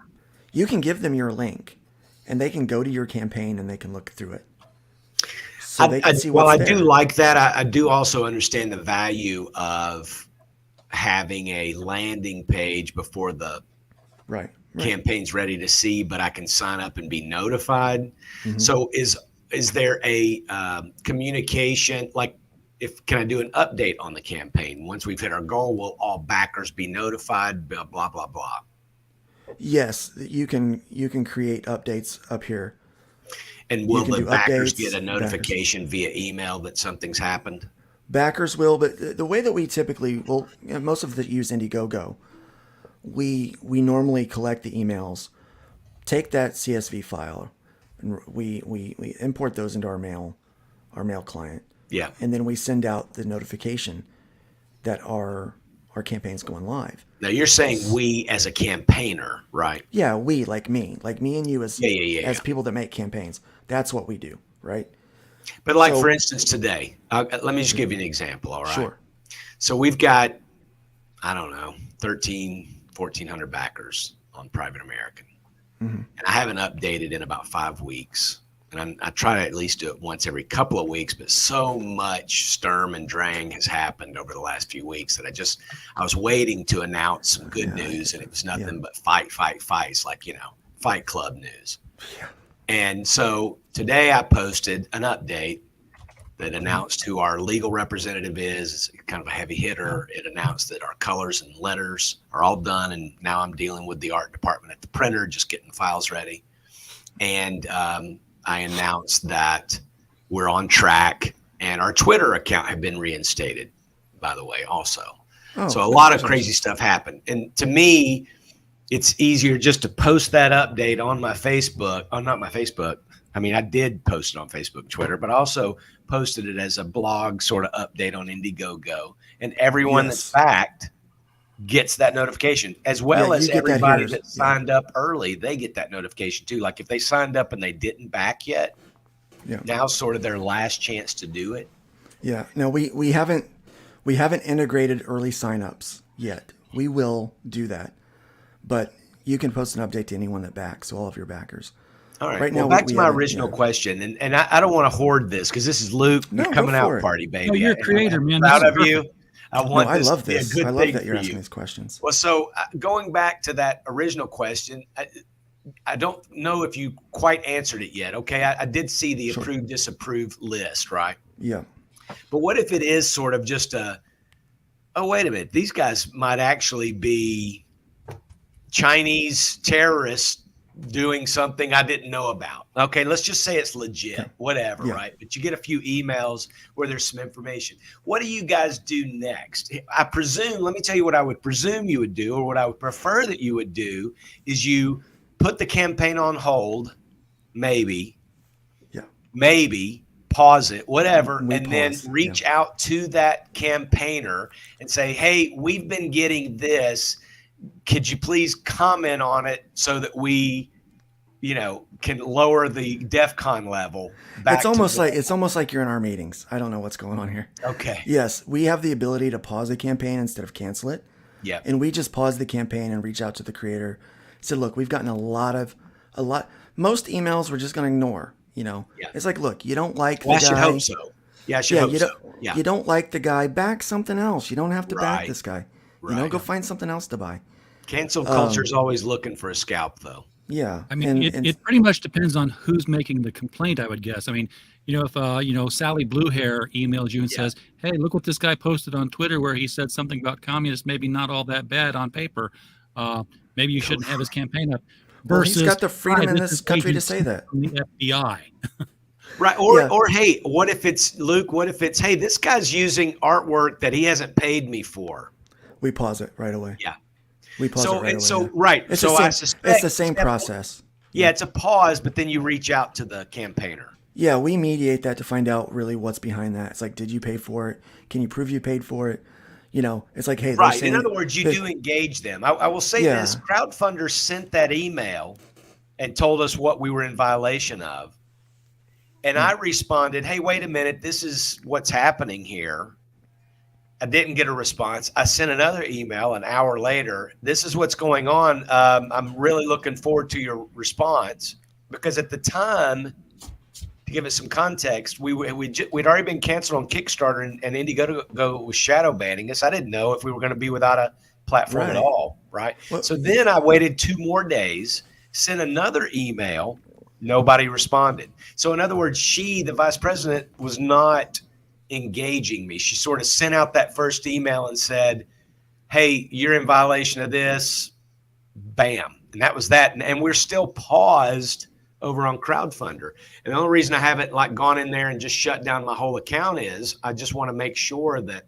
you can give them your link and they can go to your campaign and they can look through it. So they can see what's there. I do like that. I do also understand the value of having a landing page before the campaign's ready to see, but I can sign up and be notified. Mm-hmm. So is there a communication, like, can I do an update on the campaign? Once we've hit our goal, will all backers be notified? Blah, blah, blah, blah. Yes, you can create updates up here. And will the backers get a notification via email that something's happened? Backers will, but the way that we typically, most of that use Indiegogo, we normally collect the emails, take that CSV file, and we import those into our mail client. Yeah. And then we send out the notification that our campaign's going live. Now you're saying we as a campaigner, right? Yeah, we, like me and you as people that make campaigns. That's what we do, right? But like, for instance, today, let me just give you an example, all right? Sure. So we've got, I don't know, 1,400 backers on Private American. Mm-hmm. And I haven't updated in about 5 weeks. And I try to at least do it once every couple of weeks, but so much sturm and drang has happened over the last few weeks that I was waiting to announce some good news, and it was nothing but fights, like, Fight Club news. Yeah. And so today I posted an update that announced who our legal representative is. It's kind of a heavy hitter. It announced that our colors and letters are all done, and now I'm dealing with the art department at the printer, just getting the files ready. And I announced that we're on track, and our Twitter account had been reinstated, by the way, also. So a lot of crazy stuff happened. And to me, it's easier just to post that update on my Facebook. Oh, not my Facebook. I mean, I did post it on Facebook and Twitter, but I also posted it as a blog sort of update on Indiegogo. And everyone that's backed gets that notification, as well as everybody that signed up early. They get that notification too. Like if they signed up and they didn't back yet, now's sort of their last chance to do it. Yeah. No, we haven't integrated early signups yet. We will do that, but you can post an update to anyone that backs, so all of your backers. All right. Now, back to my original question, and I don't want to hoard this because this is Luke. You're coming out party, baby. No, you're a creator, man. Proud of you. I love this. I love that you're asking these questions. Well, so going back to that original question, I don't know if you quite answered it yet. Okay, I did see the approved, disapproved list, right? Yeah. But what if it is sort of just wait a minute, these guys might actually be Chinese terrorists doing something I didn't know about. Okay, let's just say it's legit, whatever, right? But you get a few emails where there's some information. What do you guys do next? I presume, let me tell you what I would presume you would do, or what I would prefer that you would do, is you put the campaign on hold, maybe, pause it, whatever, then reach out to that campaigner and say, hey, we've been getting this. Could you please comment on it so that we, can lower the DEFCON level? It's almost like you're in our meetings. I don't know what's going on here. Okay. Yes, we have the ability to pause a campaign instead of cancel it. Yeah. And we just paused the campaign and reached out to the creator. Said, look, we've gotten a lot. Most emails we're just going to ignore. You know, it's like, look, you don't like the guy. I should hope so. Yeah, I should hope so. Yeah. You don't like the guy, back something else. You don't have to back Right. this guy. Right. You know, go find something else to buy. Cancel culture is always looking for a scalp, though. Yeah. I mean, it pretty much depends on who's making the complaint, I would guess. I mean, you know, if, Sally Bluehair emails you and says, hey, look what this guy posted on Twitter where he said something about communists, maybe not all that bad on paper. Maybe you shouldn't have his campaign up. Versus, he's got the freedom in this this is country to agents say that. From the FBI. Right. Or hey, what if it's Luke? What if it's, hey, this guy's using artwork that he hasn't paid me for? We pause it right away. Yeah. We pause it right away. It's I suspect it's the same process. Yeah, it's a pause, but then you reach out to the campaigner. Yeah, we mediate that to find out really what's behind that. It's like, did you pay for it? Can you prove you paid for it? You know, it's like, hey, right. saying, In other words, you do engage them. I will say this: crowdfunders sent that email and told us what we were in violation of, and I responded, "Hey, wait a minute, this is what's happening here." I didn't get a response. I sent another email an hour later. This is what's going on. I'm really looking forward to your response, because at the time, to give it some context, we'd already been canceled on Kickstarter, and Indiegogo was shadow banning us. I didn't know if we were going to be without a platform at all, right? Well, so then I waited 2 more days, sent another email, nobody responded. So in other words, the vice president, was not engaging me. She sort of sent out that first email and said, hey, you're in violation of this, bam. And that was that. And we're still paused over on Crowdfunder. And the only reason I haven't gone in there and just shut down my whole account is I just want to make sure that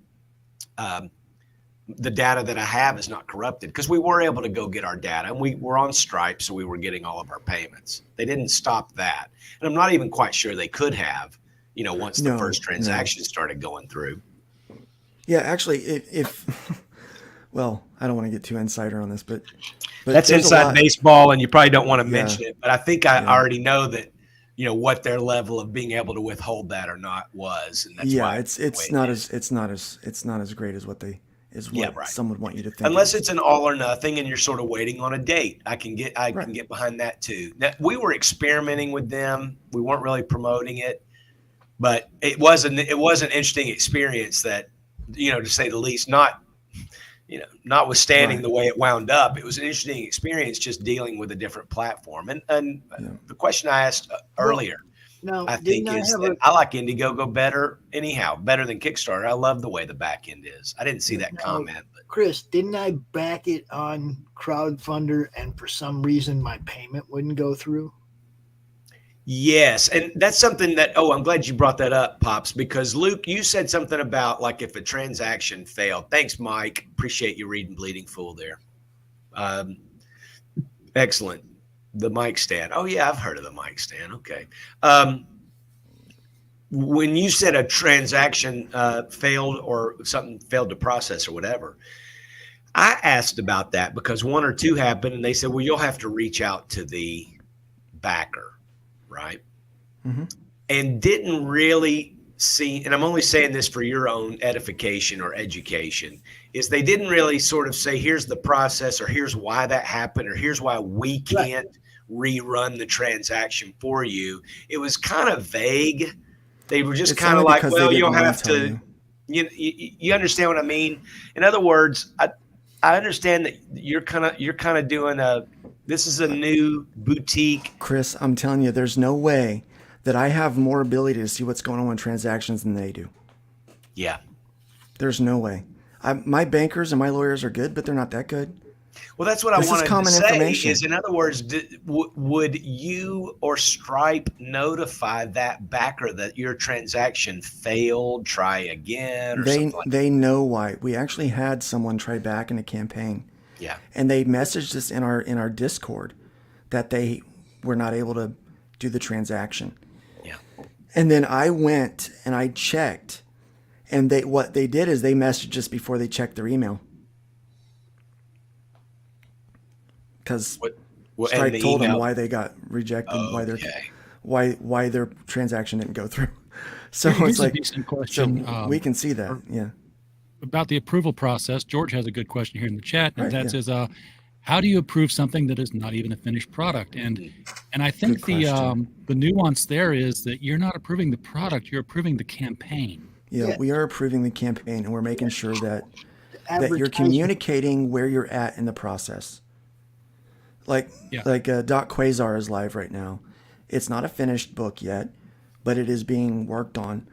the data that I have is not corrupted, because we were able to go get our data, and we were on Stripe, so we were getting all of our payments. They didn't stop that. And I'm not even quite sure they could have, once the first transaction started going through. Yeah, actually, if well, I don't want to get too insider on this, but that's inside baseball, and you probably don't want to mention it. But I think I already know that, what their level of being able to withhold that or not was, and that's why it's not as great as what some would want you to think. Unless it's an all or nothing, and you're sort of waiting on a date. I can get behind that too. Now, we were experimenting with them. We weren't really promoting it. But it was an interesting experience that, to say the least, notwithstanding the way it wound up, it was an interesting experience just dealing with a different platform. And the question I asked earlier, I think I like Indiegogo better than Kickstarter. I love the way the back end is. I didn't see that comment. But Chris, didn't I back it on Crowdfunder, and for some reason my payment wouldn't go through? Yes, and that's something that, I'm glad you brought that up, Pops, because Luke, you said something about if a transaction failed. Thanks, Mike. Appreciate you reading Bleeding Fool there. Excellent. The mic stand. Oh, yeah, I've heard of the mic stand. Okay. When you said a transaction failed or something failed to process or whatever, I asked about that because 1 or 2 happened, and they said, well, you'll have to reach out to the backer. Right. Mm-hmm. And didn't really see, and I'm only saying this for your own edification or education, is they didn't really sort of say, here's the process, or here's why that happened, or here's why we can't rerun the transaction for you. It was kind of vague. They were just kind of like, well, you'll have to, you understand what I mean? In other words, I understand that you're kind of doing this is a new boutique. Chris, I'm telling you, there's no way that I have more ability to see what's going on with transactions than they do. Yeah. There's no way. My bankers and my lawyers are good, but they're not that good. Well, that's what I wanted to say is, in other words, would you or Stripe notify that backer that your transaction failed, try again, or something like that? They know why. We actually had someone try back in a campaign. Yeah. And they messaged us in our Discord that they were not able to do the transaction. Yeah. And then I went and I checked, and what they did is they messaged us before they checked their email. Because Stripe told them why they got rejected, why their transaction didn't go through. So Here's it's like, a decent question. so we can see that, yeah. about the approval process. George has a good question here in the chat, and Right, that says, how do you approve something that is not even a finished product? And I think the nuance there is that you're not approving the product, you're approving the campaign. Yeah, we are approving the campaign, and we're making sure that you're communicating where you're at in the process. Like Doc Quasar is live right now. It's not a finished book yet, but it is being worked on.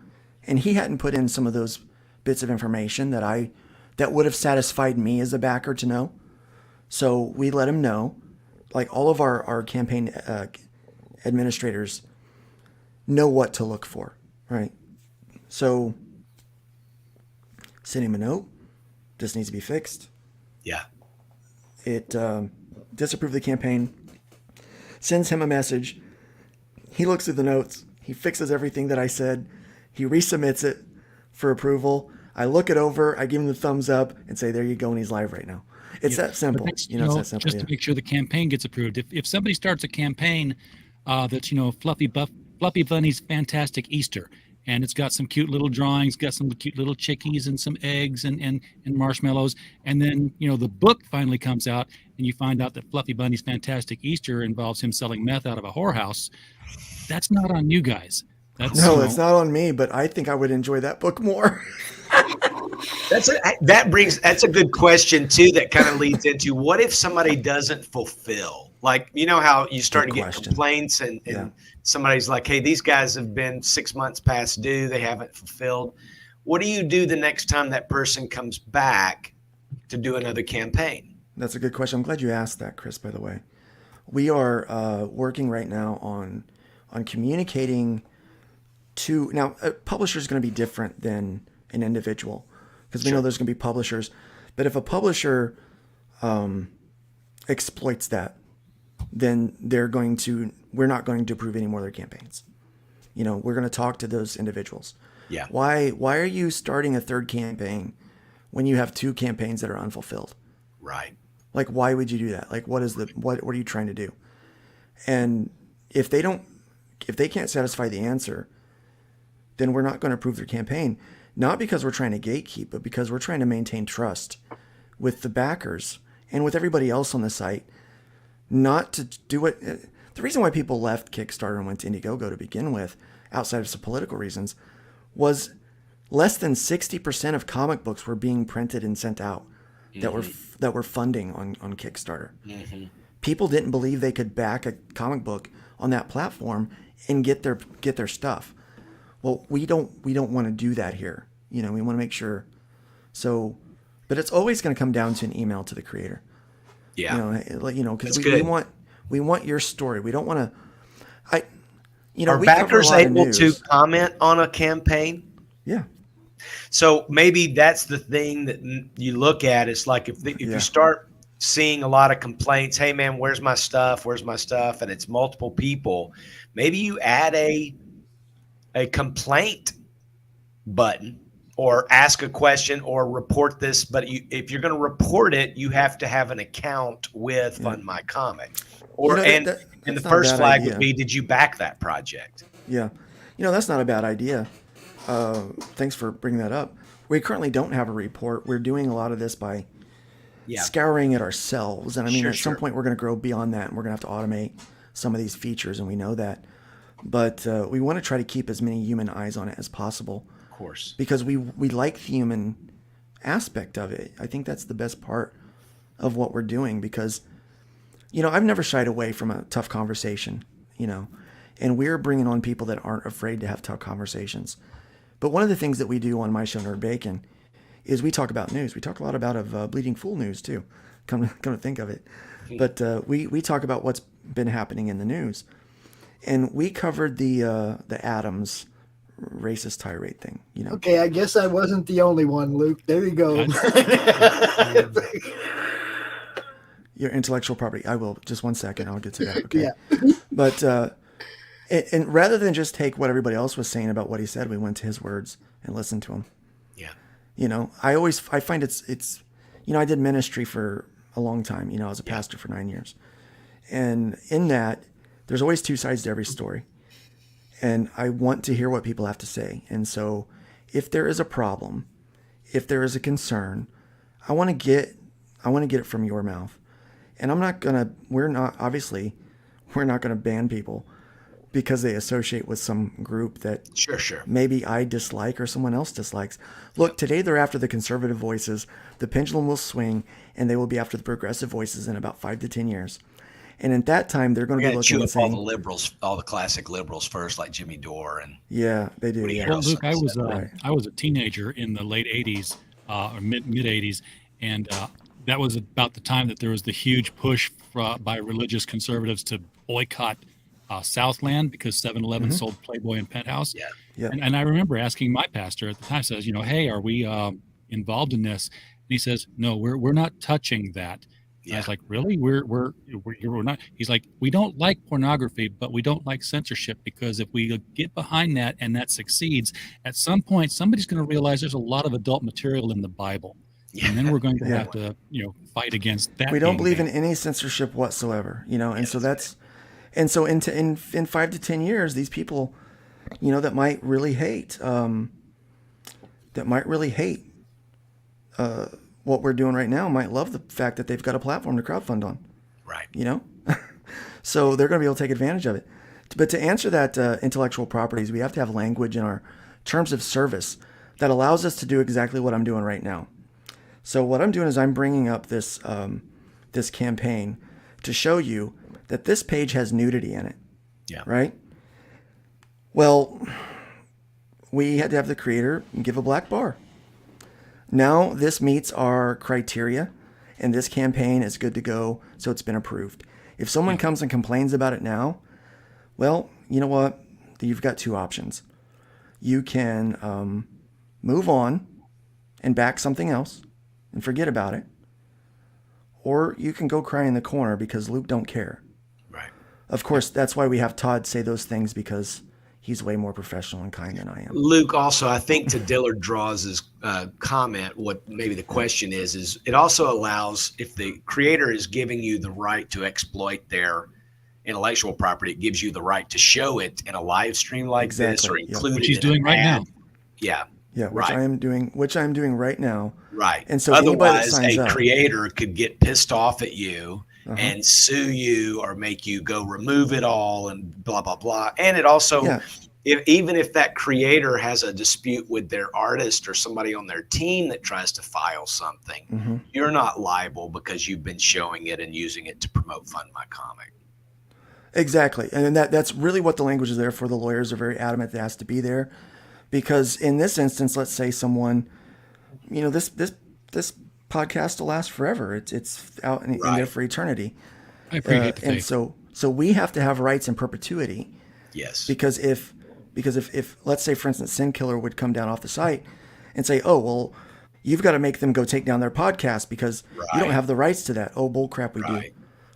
And he hadn't put in some of those bits of information that would have satisfied me as a backer to know. So we let him know. Like all of our campaign administrators know what to look for, right? So send him a note. This needs to be fixed. Yeah. It disapproved the campaign. Sends him a message. He looks through the notes. He fixes everything that I said. He resubmits it for approval. I look it over. I give him the thumbs up and say, "There you go," and he's live right now. It's that simple. It's that simple. Just to make sure the campaign gets approved. If somebody starts a campaign that's Fluffy Bunny's Fantastic Easter, and it's got some cute little drawings, got some cute little chickies and some eggs and marshmallows, and then the book finally comes out, and you find out that Fluffy Bunny's Fantastic Easter involves him selling meth out of a whorehouse. That's not on you guys. It's not on me, but I think I would enjoy that book more. That's a good question too. That kind of leads into what if somebody doesn't fulfill? Like, how you start to get complaints and somebody's like, "Hey, these guys have been 6 months past due. They haven't fulfilled." What do you do the next time that person comes back to do another campaign? That's a good question. I'm glad you asked that, Chris, by the way. We are working right now on communicating to, now a publisher is going to be different than an individual, because we know there's going to be publishers, but if a publisher exploits that, then we're not going to approve any more of their campaigns. We're going to talk to those individuals. Yeah. Why are you starting a third campaign when you have 2 campaigns that are unfulfilled? Right. Like, why would you do that? Like, what are you trying to do? And if they can't satisfy the answer, then we're not going to approve their campaign. Not because we're trying to gatekeep, but because we're trying to maintain trust with the backers and with everybody else on the site. Not to do it. The reason why people left Kickstarter and went to Indiegogo to begin with, outside of some political reasons, was less than 60% of comic books were being printed and sent out that were funding on Kickstarter. Mm-hmm. People didn't believe they could back a comic book on that platform and get their stuff. Well, we don't want to do that here. We want to make sure. So, but it's always going to come down to an email to the creator. Yeah. Because we want your story. We don't want to. Are backers able to comment on a campaign? Yeah. So maybe that's the thing that you look at. It's like if you start seeing a lot of complaints, "Hey man, where's my stuff? Where's my stuff?" And it's multiple people. Maybe you add a complaint button, or ask a question, or report this. But if you're going to report it, you have to have an account with Fund My Comic. Or and the first flag would be, did you back that project? Yeah, that's not a bad idea. Thanks for bringing that up. We currently don't have a report. We're doing a lot of this by scouring it ourselves. And I mean, at some point we're going to grow beyond that, and we're going to have to automate some of these features, and we know that. But we want to try to keep as many human eyes on it as possible. Of course. Because we like the human aspect of it. I think that's the best part of what we're doing, because, I've never shied away from a tough conversation, and we're bringing on people that aren't afraid to have tough conversations. But one of the things that we do on My Show Nerd Bacon is we talk about news. We talk a lot about Bleeding Fool news too, come to think of it. But we talk about what's been happening in the news. And we covered the Adams racist tirade thing, Okay, I guess I wasn't the only one, Luke. There you go. Your intellectual property. I will. Just 1 second. I'll get to that. Okay. Yeah. But and rather than just take what everybody else was saying about what he said, we went to his words and listened to him. Yeah. I find it's I did ministry for a long time. I was a pastor for 9 years, and in that, there's always 2 sides to every story. And I want to hear what people have to say. And so if there is a problem, if there is a concern, I want to get it from your mouth. And we're not going to ban people because they associate with some group that sure maybe I dislike or someone else dislikes. Look, today they're after the conservative voices. The pendulum will swing, and they will be after the progressive voices in about 5 to 10 years. And at that time, they're going to be looking and saying, all the liberals, all the classic liberals first, like Jimmy Dore and yeah, they do. Yeah. Well, Luke, I was a teenager in the late '80s or mid '80s, and that was about the time that there was the huge push by religious conservatives to boycott Southland because 7-Eleven sold Playboy and Penthouse. Yeah. And I remember asking my pastor at the time, says, hey, are we involved in this? And he says, no, we're not touching that. Yeah. I was like, really? We're not. He's like, we don't like pornography, but we don't like censorship, because if we get behind that and that succeeds, at some point somebody's going to realize there's a lot of adult material in the Bible, and then we're going to have to fight against that. We don't believe in any censorship whatsoever, and so that's, and so in 5 to 10 years, these people, that might really hate, what we're doing right now, might love the fact that they've got a platform to crowdfund on. Right. So they're going to be able to take advantage of it. But to answer that intellectual properties, we have to have language in our terms of service that allows us to do exactly what I'm doing right now. So what I'm doing is I'm bringing up this this campaign to show you that this page has nudity in it. Yeah. Right? Well, we had to have the creator give a black bar. Now this meets our criteria, and this campaign is good to go, so it's been approved. If someone comes and complains about it now, well, you know what? You've got two options. You can move on and back something else and forget about it, or you can go cry in the corner because Luke don't care. Right. Of course, that's why we have Todd say those things, because he's way more professional and kind than I am. Luke, also, I think to Dillard Draws's comment, what maybe the question is it also allows, if the creator is giving you the right to exploit their intellectual property, it gives you the right to show it in a live stream like this, or include it. Which he's doing right now. Yeah. Yeah, which I'm doing right now. Right. And so otherwise, a creator could get pissed off at you and sue you or make you go remove it all and blah, blah, blah. And it also, even if that creator has a dispute with their artist or somebody on their team that tries to file something, you're not liable because you've been showing it and using it to promote Fund My Comic. Exactly. And that's really what the language is there for. The lawyers are very adamant that it has to be there. Because in this instance, let's say someone, this podcast will last forever. It's out in there for eternity. I appreciate and so we have to have rights in perpetuity. Yes. Because if let's say, for instance, Sin Killer would come down off the site and say, oh, well, you've got to make them go take down their podcast because you don't have the rights to that. Oh, bull crap, we do.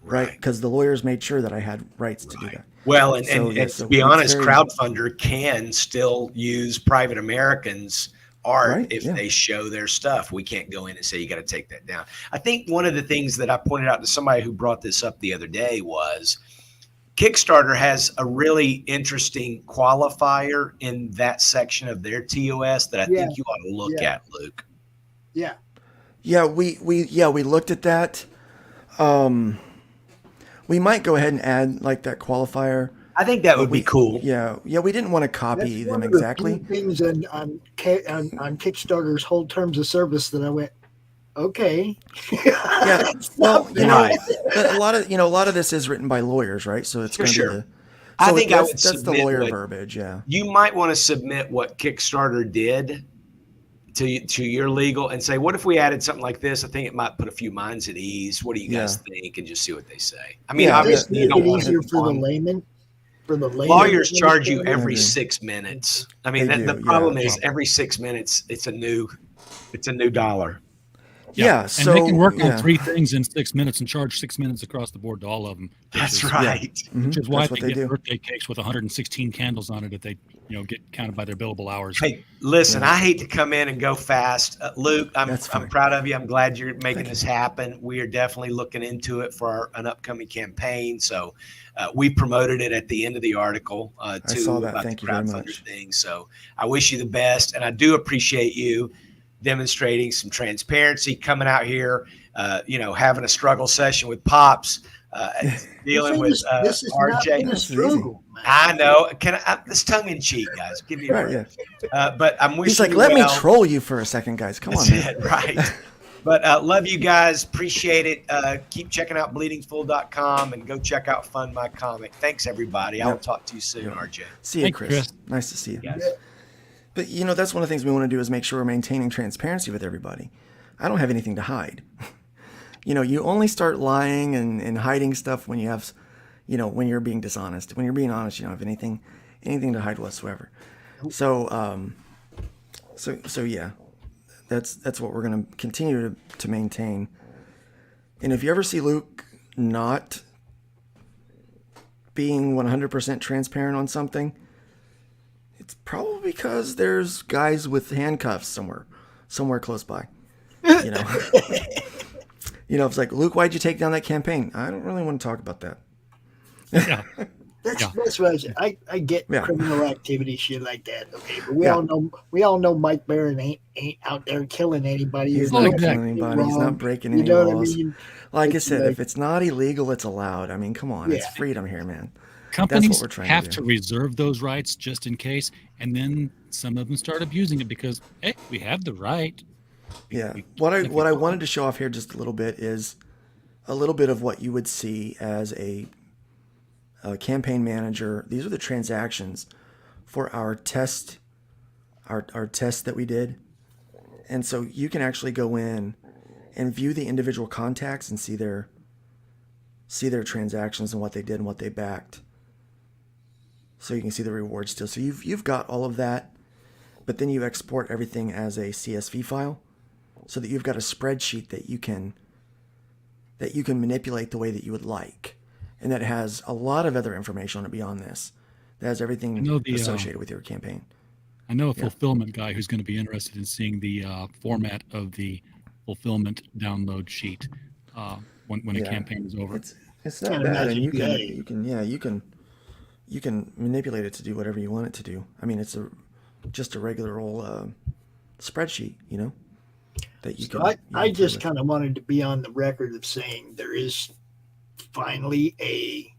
Right. Because the lawyers made sure that I had rights to do that. Well, and to be honest, Crowdfunder can still use private Americans' art if they show their stuff. We can't go in and say, you got to take that down. I think one of the things that I pointed out to somebody who brought this up the other day was Kickstarter has a really interesting qualifier in that section of their TOS that I think you ought to look at, Luke. Yeah. Yeah, we looked at that. We might go ahead and add like that qualifier. I think that would be cool. Yeah, we didn't want to copy them exactly. Things on Kickstarter's whole terms of service that I went, okay. Yeah, well, a lot of this is written by lawyers, right? So it's going to be the. I think that's the lawyer verbiage. Yeah, you might want to submit what Kickstarter did to your legal and say, what if we added something like this? I think it might put a few minds at ease. What do you guys think? And just see what they say. I mean, obviously, you don't want easier for the layman. For the layman, lawyers charge you every 6 minutes. I mean, the problem is every 6 minutes it's a new dollar. Yeah, and so they can work on 3 things in 6 minutes and charge 6 minutes across the board to all of them. That's right. Which is why they get birthday cakes with 116 candles on it if they, get counted by their billable hours. Hey, listen, I hate to come in and go fast. Luke, I'm proud of you. I'm glad you're making this happen. We are definitely looking into it for an upcoming campaign. So we promoted it at the end of the article I saw that. about Thank the you very crowdfunder much. thing. So I wish you the best, and I do appreciate you demonstrating some transparency, coming out here, having a struggle session with Pops, dealing with this is RJ. Not been a struggle, man. I know. This tongue in cheek, guys. Give me a break. Yeah. But I'm wishing. He's like, you let me well. troll you for a second, guys. Come on, man. It, right. But love you guys. Appreciate it. Keep checking out bleedingfull.com and go check out Fund My Comic. Thanks, everybody. I'll talk to you soon, RJ. See you, Chris. Nice to see you. Yes. But, that's one of the things we want to do is make sure we're maintaining transparency with everybody. I don't have anything to hide. You only start lying and hiding stuff when you have, when you're being dishonest. When you're being honest, you don't have anything to hide whatsoever. So yeah. That's what we're going to continue to maintain. And if you ever see Luke not being 100% transparent on something, it's probably because there's guys with handcuffs somewhere close by. It's like, Luke, why'd you take down that campaign? I don't really want to talk about that. Yeah. That's what I said. I get criminal activity, shit like that. Okay, but we all know Mike Barron ain't out there killing anybody. He's not killing anybody. He's not breaking any laws. I mean? Like I said, if it's not illegal, it's allowed. I mean, come on, it's freedom here, man. Companies That's what we're trying have to reserve those rights just in case, and then some of them start abusing it because, hey, we have the right. Yeah. What I wanted to show off here just a little bit is a little bit of what you would see as a campaign manager. These are the transactions for our test that we did. And so you can actually go in and view the individual contacts and see their transactions and what they did and what they backed. So you can see the rewards still. So you've got all of that, but then you export everything as a CSV file so that you've got a spreadsheet that you can manipulate the way that you would like. And that has a lot of other information on it beyond this. That has everything associated with your campaign. I know a fulfillment guy who's going to be interested in seeing the format of the fulfillment download sheet when a campaign is over. It's not bad, and you can manipulate it to do whatever you want it to do. I mean, it's just a regular old spreadsheet, that you can. I just kind of wanted to be on the record of saying there is finally a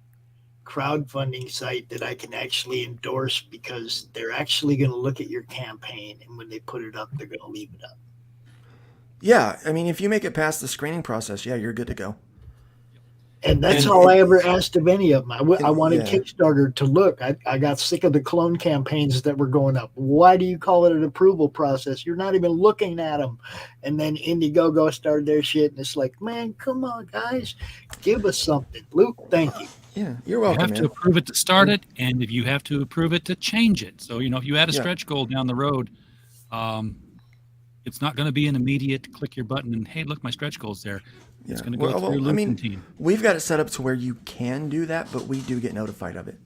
crowdfunding site that I can actually endorse because they're actually going to look at your campaign, and when they put it up, they're going to leave it up. Yeah, I mean, if you make it past the screening process, you're good to go. And that's all I ever asked of any of them. I wanted Kickstarter to look. I got sick of the clone campaigns that were going up. Why do you call it an approval process? You're not even looking at them. And then Indiegogo started their shit, and it's like, man, come on, guys. Give us something. Luke, thank you. Yeah, you're welcome. You have to approve it to start it, and if you have to approve it to change it. So, if you add a stretch goal down the road, it's not going to be an immediate click your button and, hey, look, my stretch goal's there. It's going to go through Luke and team. We've got it set up to where you can do that, but we do get notified of it.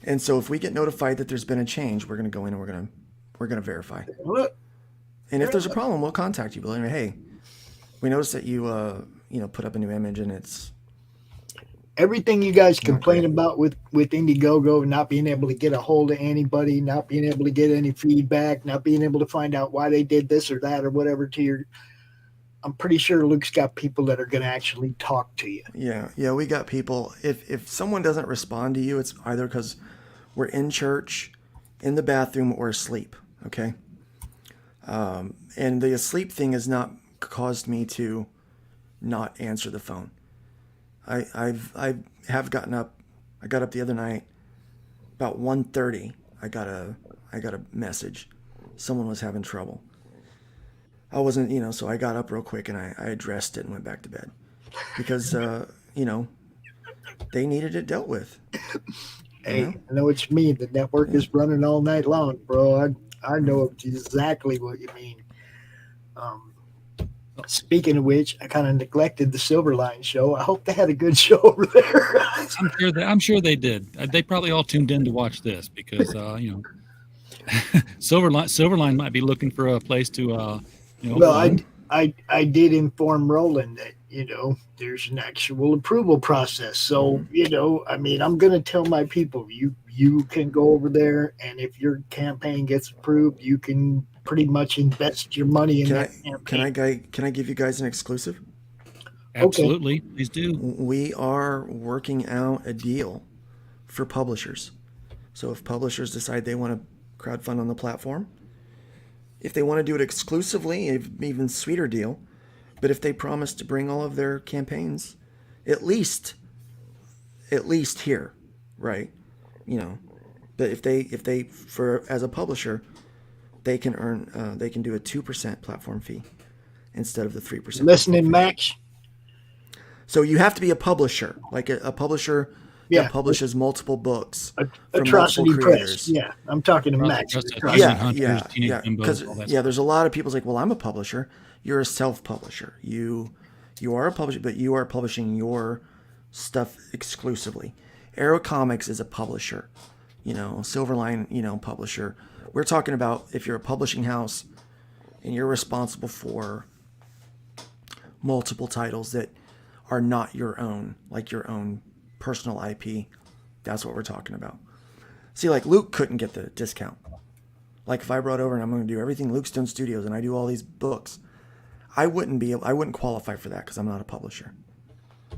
And so if we get notified that there's been a change, we're going to go in and we're going to verify. And if there's a problem, we'll contact you. We'll say, hey, we noticed that you put up a new image and it's everything you guys complain about with Indiegogo, not being able to get a hold of anybody, not being able to get any feedback, not being able to find out why they did this or that or whatever I'm pretty sure Luke's got people that are going to actually talk to you. Yeah, we got people. If someone doesn't respond to you, it's either because we're in church, in the bathroom, or asleep, okay? And the asleep thing has not caused me to not answer the phone. I have gotten up. I got up the other night about 1:30. I got a message. Someone was having trouble. I wasn't, so I got up real quick and I addressed it and went back to bed because, they needed it dealt with. Hey, I know what you mean. The network is running all night long, bro. I know exactly what you mean. Speaking of which, I kind of neglected the Silverline show. I hope they had a good show over there. I'm sure they did. They probably all tuned in to watch this because, Silverline might be looking for a place to, Well, I did inform Roland that, there's an actual approval process. So, I'm going to tell my people, you can go over there, and if your campaign gets approved, you can pretty much invest your money in that campaign. Can I give you guys an exclusive? Absolutely. Okay. Please do. We are working out a deal for publishers. So if publishers decide they want to crowdfund on the platform, if they want to do it exclusively, even sweeter deal. But if they promise to bring all of their campaigns, at least here, right? You know, but if they as a publisher, they can earn they can do a 2% platform fee instead of the 3%. Listening, Max. So you have to be a publisher, like a publisher that publishes multiple books from Atrocity multiple creators. Press. Yeah, I'm talking to Max. Yeah. Because there's a lot of people's like, well, I'm a publisher. You're a self-publisher. You are a publisher, but you are publishing your stuff exclusively. Arrow Comics is a publisher. You know, Silverline, publisher. We're talking about if you're a publishing house and you're responsible for multiple titles that are not your own, like your own personal IP. That's what we're talking about. See, like Luke couldn't get the discount. Like if I brought over and I'm going to do everything Luke Stone Studios and I do all these books, I wouldn't qualify for that because I'm not a publisher.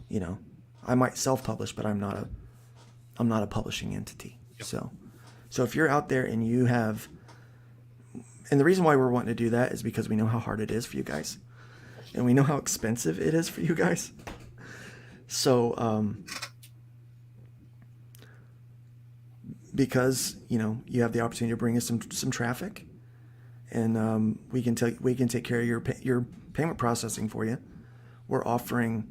You know, I might self-publish, but I'm not a publishing entity. Yep. So if you're out there and you have, and the reason why we're wanting to do that is because we know how hard it is for you guys, and we know how expensive it is for you guys. So, because you have the opportunity to bring us some traffic, and we can take care of your payment processing for you. We're offering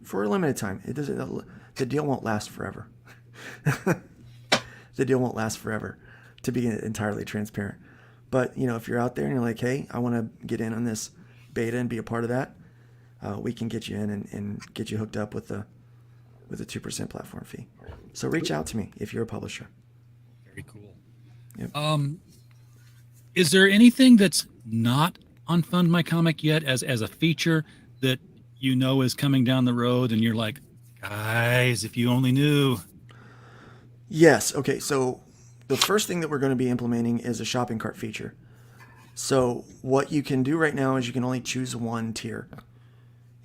for a limited time. The deal won't last forever. The deal won't last forever, to be entirely transparent. But if you're out there and you're like, hey, I want to get in on this beta and be a part of that, we can get you in and get you hooked up with a 2% platform fee. So reach out to me if you're a publisher. Very cool. Yep. Is there anything that's not on Fund My Comic yet as a feature that is coming down the road and you're like, guys, if you only knew? Yes. Okay. So the first thing that we're going to be implementing is a shopping cart feature. So what you can do right now is you can only choose one tier,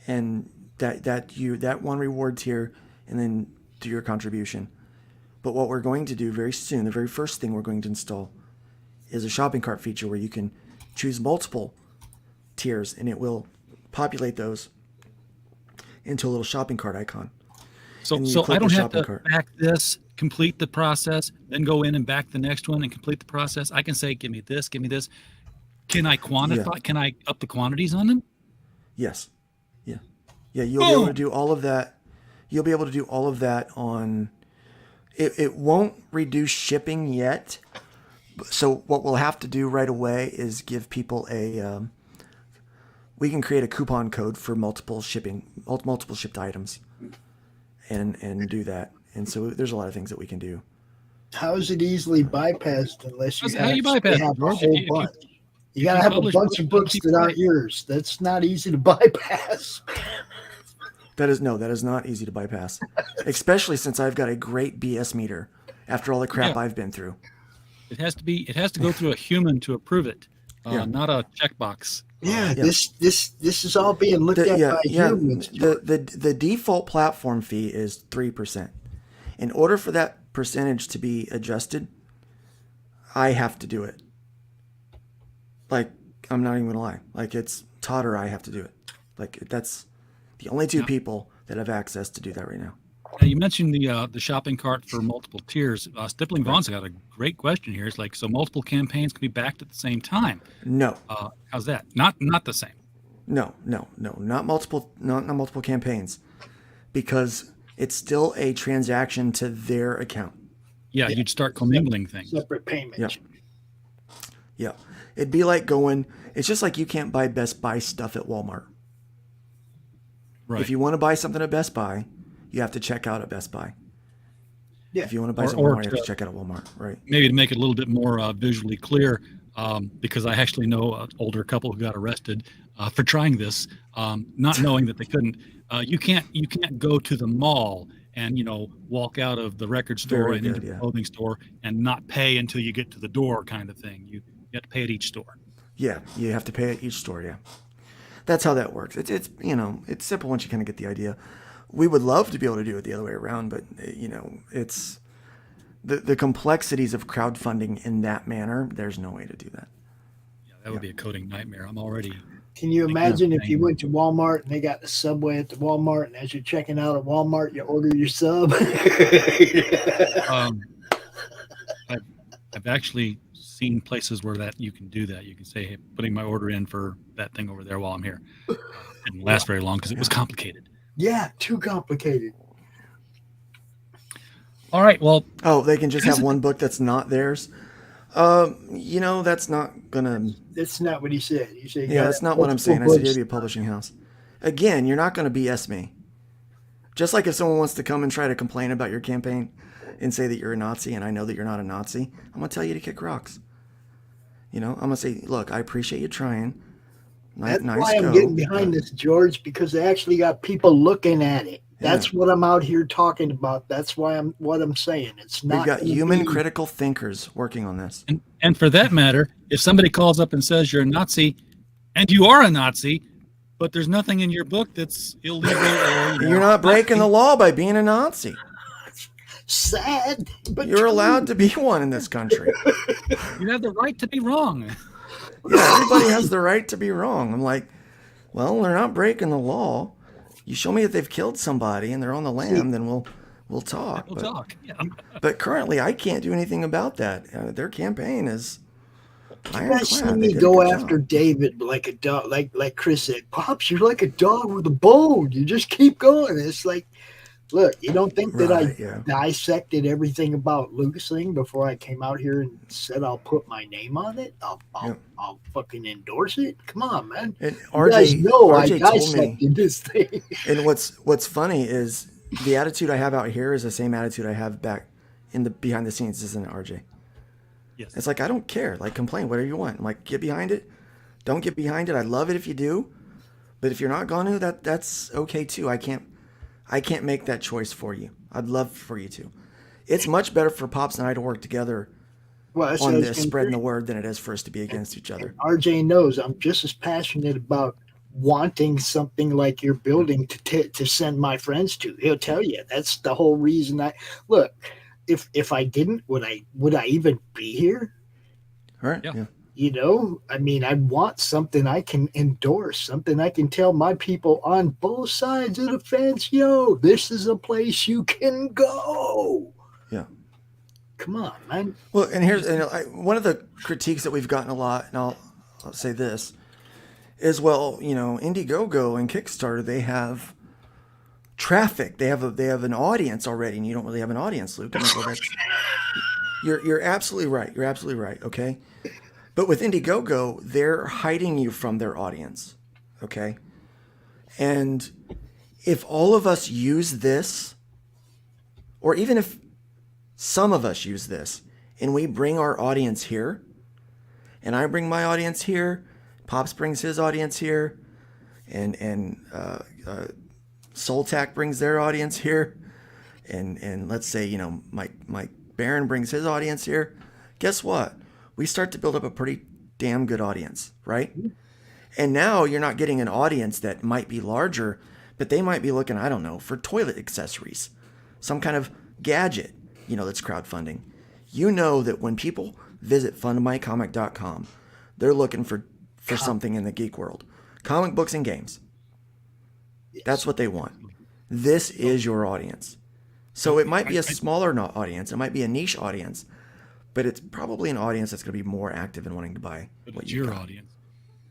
and that one reward tier, and then do your contribution. But what we're going to do very soon, the very first thing we're going to install, is a shopping cart feature where you can choose multiple tiers, and it will populate those into a little shopping cart icon. So I don't have to back this, complete the process, then go in and back the next one and complete the process. I can say, give me this, give me this. Can I quantify? Yeah. Can I up the quantities on them? Yes. Yeah. Yeah. You'll be able to do all of that. You'll be able to do all of that on. It won't reduce shipping yet. So what we'll have to do right away is give people we can create a coupon code for multiple shipped items, and do that. And so there's a lot of things that we can do. How is it easily bypassed unless you have a whole bunch? You got to have a bunch of books that aren't yours. That's not easy to bypass. That is not easy to bypass, especially since I've got a great BS meter after all the crap I've been through. It has to go through a human to approve it, not a checkbox. Yeah, this is all being looked at by humans. The default platform fee is 3%. In order for that percentage to be adjusted, I have to do it. Like, I'm not even gonna lie. Like, it's Todd or I have to do it. Like, that's the only two people that have access to do that right now. Now, you mentioned the shopping cart for multiple tiers. Stippling Vaughn's got a great question here. It's like, so multiple campaigns can be backed at the same time. No. How's that? Not the same. No. Not multiple campaigns, because it's still a transaction to their account. Yeah, you'd start commingling things. Separate payments. Yeah. It'd be like it's just like you can't buy Best Buy stuff at Walmart. Right. If you want to buy something at Best Buy, you have to check out at Best Buy. Yeah. If you want to buy something at Walmart, you have to check out at Walmart. Right. Maybe to make it a little bit more visually clear, because I actually know an older couple who got arrested for trying this, not knowing that they couldn't. You can't go to the mall and walk out of the record store into the clothing store and not pay until you get to the door, kind of thing. You have to pay at each store. Yeah, you have to pay at each store. Yeah, that's how that works. It's it's simple once you kind of get the idea. We would love to be able to do it the other way around, but it's the complexities of crowdfunding in that manner. There's no way to do that. Yeah, that would be a coding nightmare. I'm already. Can you imagine if you went to Walmart and they got the Subway at the Walmart, and as you're checking out at Walmart, you order your sub? I've actually seen places where that you can do that. You can say, "Hey, putting my order in for that thing over there while I'm here." It didn't last very long because it was complicated. Yeah, too complicated. All right, well. Oh, they can just have one book that's not theirs. That's not gonna. That's not what he said. He said, yeah, that's not what I'm saying. I said, you be a publishing house. Again, you're not going to BS me. Just like if someone wants to come and try to complain about your campaign and say that you're a Nazi, and I know that you're not a Nazi, I'm going to tell you to kick rocks. I'm going to say, look, I appreciate you trying. That's why I'm getting behind this, George, because they actually got people looking at it. That's what I'm out here talking about. That's why what I'm saying. It's not. We've got human critical thinkers working on this. And for that matter, if somebody calls up and says you're a Nazi, and you are a Nazi, but there's nothing in your book that's illegal, or you're not breaking the law by being a Nazi. Sad, but you're allowed to be one in this country. You have the right to be wrong. Yeah, everybody has the right to be wrong. I'm like, well, they're not breaking the law. You show me that they've killed somebody and they're on the lam, then we'll talk. We'll talk. Yeah. But currently, I can't do anything about that. Their campaign is. You guys see me go after David like a dog, like Chris said. Pops, you're like a dog with a bone. You just keep going. It's like, look, you don't think that I dissected everything about Lucas thing before I came out here and said I'll put my name on it? I'll fucking endorse it. Come on, man. And you guys know RJ I dissected this thing. And what's funny is the attitude I have out here is the same attitude I have back in the behind the scenes, isn't it, RJ? Yes. It's like, I don't care. Like, complain, whatever you want. I'm like, get behind it. Don't get behind it. I love it if you do. But if you're not going to, that's okay too. I can't make that choice for you. I'd love for you to. It's much better for Pops and I to work together on this, spreading the word, than it is for us to be against each other. RJ knows I'm just as passionate about wanting something like you're building to send my friends to. He'll tell you that's the whole reason look. If I didn't, would I even be here? All right. Yeah. I mean, I want something I can endorse, something I can tell my people on both sides of the fence, this is a place you can go. Yeah. Come on, man. Well, and here's one of the critiques that we've gotten a lot, and I'll say this, is, well, Indiegogo and Kickstarter, they have traffic. They have an audience already, and you don't really have an audience, Luke. I'm like, well, you're absolutely right. You're absolutely right. Okay. But with Indiegogo, they're hiding you from their audience. Okay. And if all of us use this, or even if some of us use this, and we bring our audience here, and I bring my audience here, Pops brings his audience here, and Soltac brings their audience here, and let's say, Mike Baron brings his audience here. Guess what? We start to build up a pretty damn good audience, right? And now you're not getting an audience that might be larger, but they might be looking, I don't know, for toilet accessories, some kind of gadget, that's crowdfunding. That when people visit fundmycomic.com, they're looking for something in the geek world, comic books and games. Yes. That's what they want. This is your audience. So it might be a smaller audience. It might be a niche audience, but it's probably an audience that's going to be more active in wanting to buy what you got. Audience.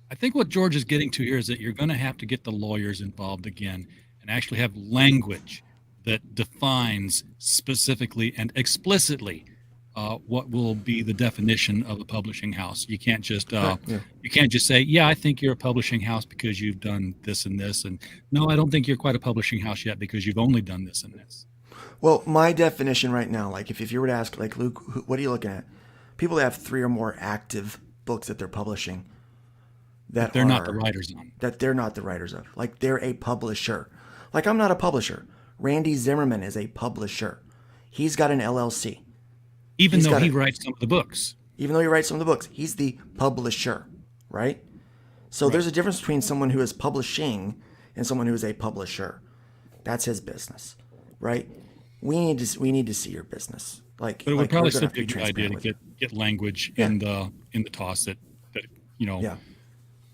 I think what George is getting to here is that you're going to have to get the lawyers involved again and actually have language that defines specifically and explicitly what will be the definition of a publishing house. You can't just say, yeah, I think you're a publishing house because you've done this and this, and no, I don't think you're quite a publishing house yet because you've only done this and this. Well, my definition right now, like if you were to ask, like, Luke, what are you looking at? People that have 3 or more active books that they're publishing that they're not the writers on. That they're not the writers of. Like, they're a publisher. Like, I'm not a publisher. Randy Zimmerman is a publisher. He's got an LLC. Even though he writes some of the books. Even though he writes some of the books, he's the publisher, right? So there's a difference between someone who is publishing and someone who is a publisher. That's his business, right? We need to see your business. Like, but it would probably still be a good idea to you. get language in the toss that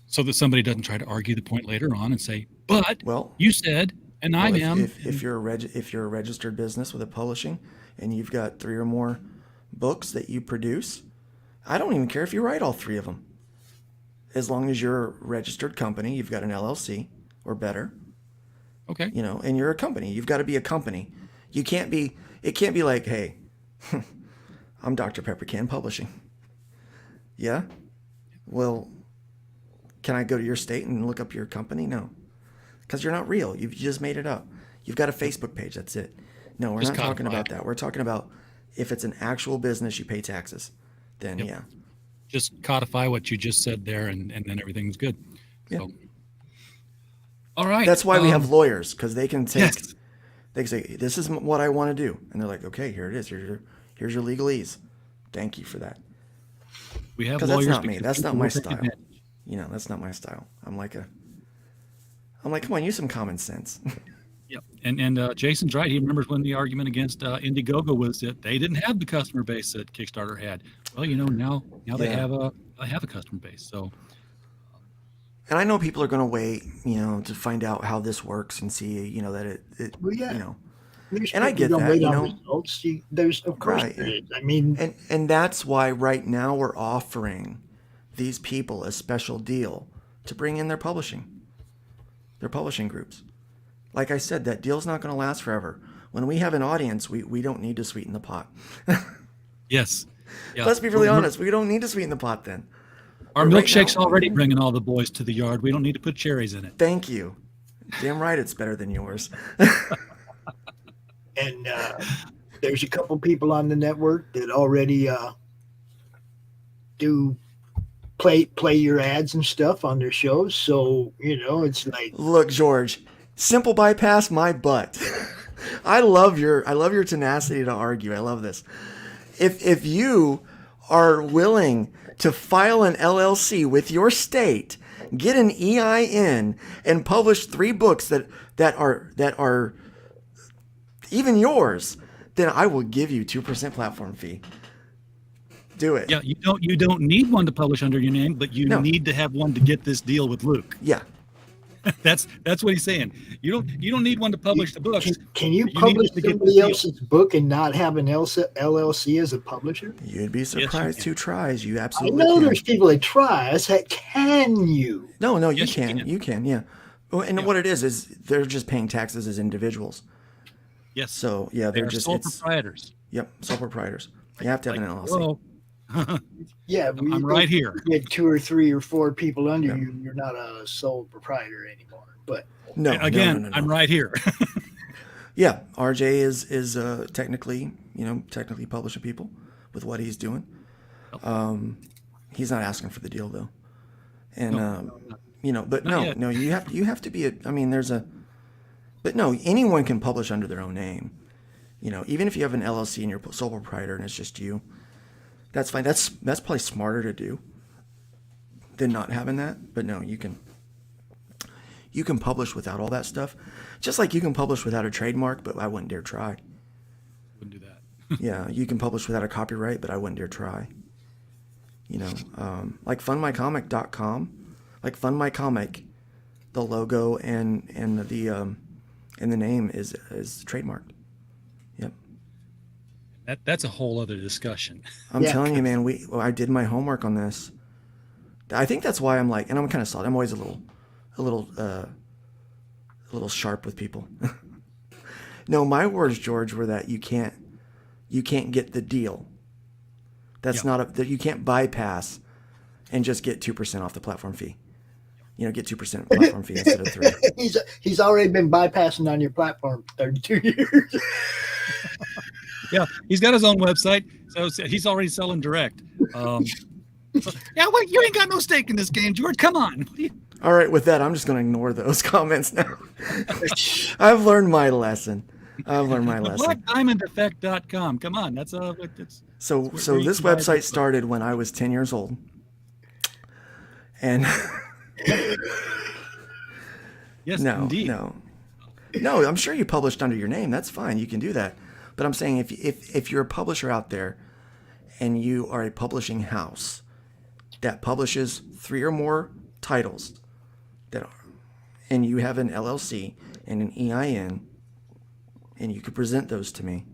so that somebody doesn't try to argue the point later on and say, but you said, and I am. If you're a registered business with a publishing and you've got 3 or more books that you produce, I don't even care if you write all 3 of them. As long as you're a registered company, you've got an LLC or better. Okay. And you're a company. You've got to be a company. It can't be like, hey, I'm Dr. Pepper Can Publishing. Yeah? Well, can I go to your state and look up your company? No. Because you're not real. You've just made it up. You've got a Facebook page. That's it. No, we're not talking about that. We're talking about if it's an actual business, you pay taxes. Then, yeah. Just codify what you just said there, and then everything's good. Yeah. So, all right. That's why we have lawyers, because they can take, they can say, this is what I want to do. And they're like, okay, here it is. Here's your legalese. Thank you for that. We have lawyers. That's not me. That's not my style. Advantage. That's not my style. I'm like, come on, use some common sense. Yep. And Jason's right. He remembers when the argument against Indiegogo was that they didn't have the customer base that Kickstarter had. Well, now they have a customer base. So, and I know people are going to wait, to find out how this works and see, that and I get that, results. There's of course there is. I mean, and that's why right now we're offering these people a special deal to bring in their publishing groups. Like I said, that deal's not going to last forever. When we have an audience, we don't need to sweeten the pot. Yes. Yeah. Let's be really honest. We don't need to sweeten the pot then. Our milkshake's already bringing all the boys to the yard. We don't need to put cherries in it. Thank you. Damn right it's better than yours. And there's a couple people on the network that already do play your ads and stuff on their shows. So, it's like, look, George, simple bypass my butt. I love your tenacity to argue. I love this. If you are willing to file an LLC with your state, get an EIN, and publish 3 books that are even yours, then I will give you 2% platform fee. Do it. Yeah, you don't need one to publish under your name, but you need to have one to get this deal with Luke. Yeah. That's what he's saying. You don't need one to publish the books. Can you publish somebody else's book and not have an LLC as a publisher? You'd be surprised who tries. You absolutely can. There's people that try. I said, can you? No, you can. You can, yeah. And what it is they're just paying taxes as individuals. Yes. So, yeah, they're just sole proprietors. Yep, sole proprietors. You have to have an LLC. Yeah, I'm right here. You had 2 or 3 or 4 people under you. You're not a sole proprietor anymore. But no, I'm right here. Yeah, RJ is technically publishing people with what he's doing. He's not asking for the deal though, and but no, you have to be but no, anyone can publish under their own name. Even if you have an LLC and you're sole proprietor and it's just you. That's fine. That's probably smarter to do than not having that. But no, you can publish without all that stuff. Just like you can publish without a trademark, but I wouldn't dare try. Wouldn't do that. Yeah, you can publish without a copyright, but I wouldn't dare try. Like fundmycomic.com, like Fund My Comic, the logo and the name is trademarked. Yep. That's a whole other discussion. I'm telling you, man. I did my homework on this. I think that's why I'm like, and I'm kind of solid. I'm always a little sharp with people. No, my words, George, were that you can't get the deal. That's that you can't bypass and just get 2% off the platform fee. Get 2% platform fee instead of 3. He's already been bypassing on your platform for 32 years. Yeah, he's got his own website, so he's already selling direct. You ain't got no stake in this game, George. Come on. All right, with that, I'm just going to ignore those comments now. I've learned my lesson. BlackDiamondEffect.com. Come on, that's So this website started when I was 10 years old. And yes, no, indeed. No, I'm sure you published under your name. That's fine. You can do that. But I'm saying if you're a publisher out there and you are a publishing house that publishes 3 or more titles and you have an LLC and an EIN and you could present those to me,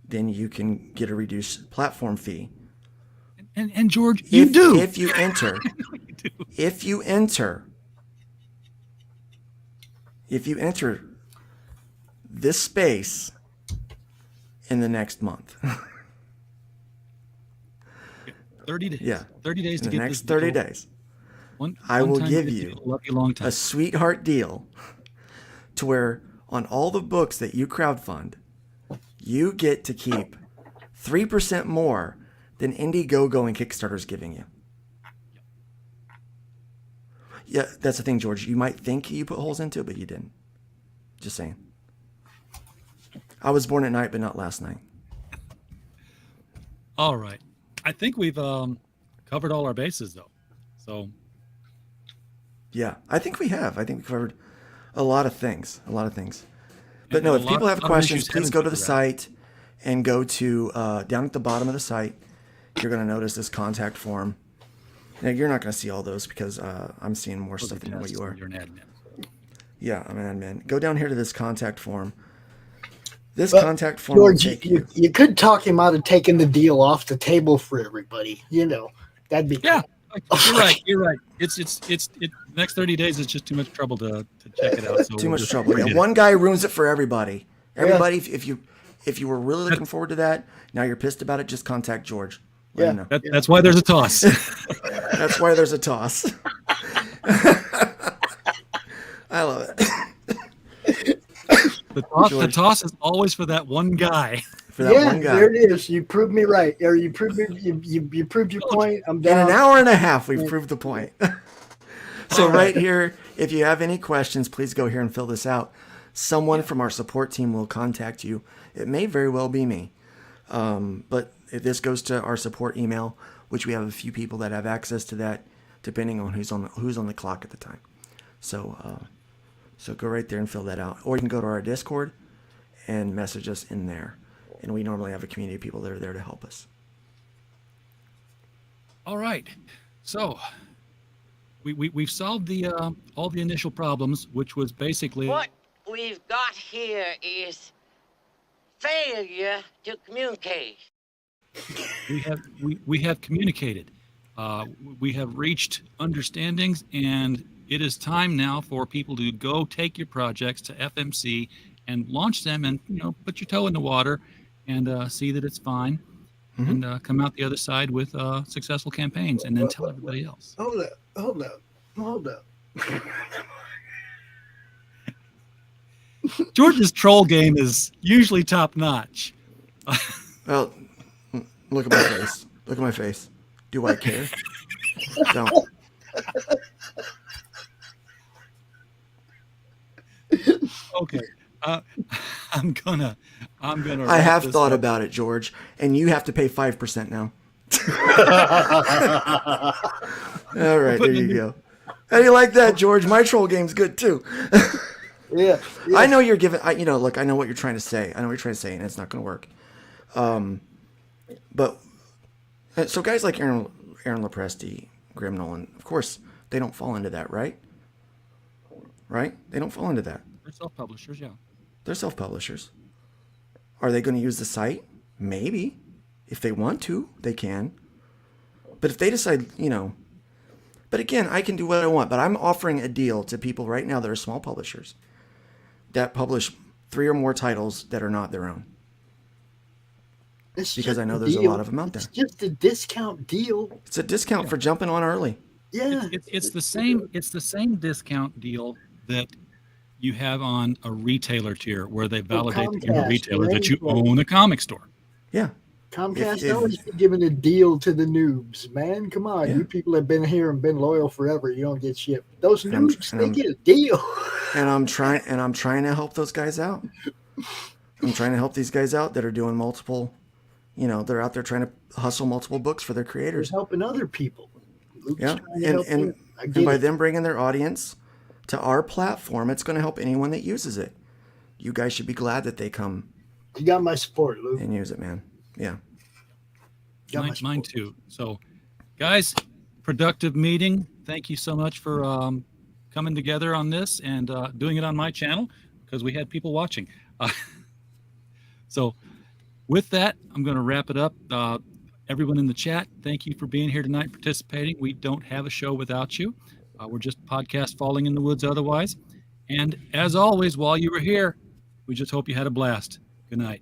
then you can get a reduced platform fee. And George, you do. If you enter, if you enter this space in the next month. 30 days. Yeah. 30 days to in get the next this 30 days. I will give you a sweetheart deal to where on all the books that you crowdfund, you get to keep 3% more than Indiegogo and Kickstarter's giving you. Yeah, that's the thing, George. You might think you put holes into it, but you didn't. Just saying. I was born at night, but not last night. All right. I think we've covered all our bases, though. So. Yeah, I think we have. I think we covered a lot of things. But no, if people have questions, please go to the site and go to down at the bottom of the site. You're going to notice this contact form. Now, you're not going to see all those because I'm seeing more stuff than what you are. You're an admin. Yeah, I'm an admin. Go down here to this contact form. This But, contact form George, will take you. you could talk him out of taking the deal off the table for everybody. You know, that'd be cool. You're right. It's next 30 days is just too much trouble to check it out. So Too much trouble. Yeah, one guy ruins it for everybody. Everybody, if you were really looking forward to that, now you're pissed about it, just contact George. Let him know. That's why there's a toss. That's why there's a toss. I love it. The toss is always for that one guy. For that one guy. There it is. You proved me right. Or you proved me. You proved your point. I'm down. In an hour and a half, we've proved the point. So right here, if you have any questions, please go here and fill this out. Someone from our support team will contact you. It may very well be me. But if this goes to our support email, which we have a few people that have access to that, depending on who's on the clock at the time. So go right there and fill that out. Or you can go to our Discord and message us in there. And we normally have a community of people that are there to help us. All right. So we've solved the all the initial problems, which was basically what we've got here is failure to communicate. We have communicated. We have reached understandings, and it is time now for people to go take your projects to FMC and launch them, and put your toe in the water and see that it's fine, and come out the other side with successful campaigns, and then tell everybody else. Hold up. George's troll game is usually top notch. Well, look at my face. Look at my face. Do I care? Don't. Okay. I'm gonna. I have thought about it, George, and you have to pay 5% now. All right, there you go. How do you like that, George? My troll game's good too. Yeah. I know you're giving. Look, I know what you're trying to say. And it's not going to work. But so guys like Aaron Lopresti, Grim Nolan, of course, they don't fall into that, right? Right? They don't fall into that. They're self-publishers, yeah. They're self-publishers. Are they going to use the site? Maybe. If they want to, they can. But if they decide, But again, I can do what I want. But I'm offering a deal to people right now that are small publishers that publish 3 or more titles that are not their own. Because I know there's a lot of them out there. It's just a discount deal. It's a discount for jumping on early. Yeah. It's the same discount deal that you have on a retailer tier where they validate to your retailer that you own a comic store. Yeah. Comcast always been giving a deal to the noobs, man. Come on, you people have been here and been loyal forever. You don't get shit. Those noobs, they get a deal. And I'm trying to help those guys out. I'm trying to help these guys out that are doing multiple You know, they're out there trying to hustle multiple books for their creators. They're helping other people. Luke's Yeah, trying to help you. I and get by it. them bringing their audience to our platform, it's going to help anyone that uses it. You guys should be glad that they come. You got my support, Luke. And use it, man. Yeah. Mine too. So, guys, productive meeting. Thank you so much for coming together on this and doing it on my channel because we had people watching. So, with that, I'm going to wrap it up. Everyone in the chat, thank you for being here tonight, participating. We don't have a show without you. We're just podcast falling in the woods otherwise. And as always, while you were here, we just hope you had a blast. Good night.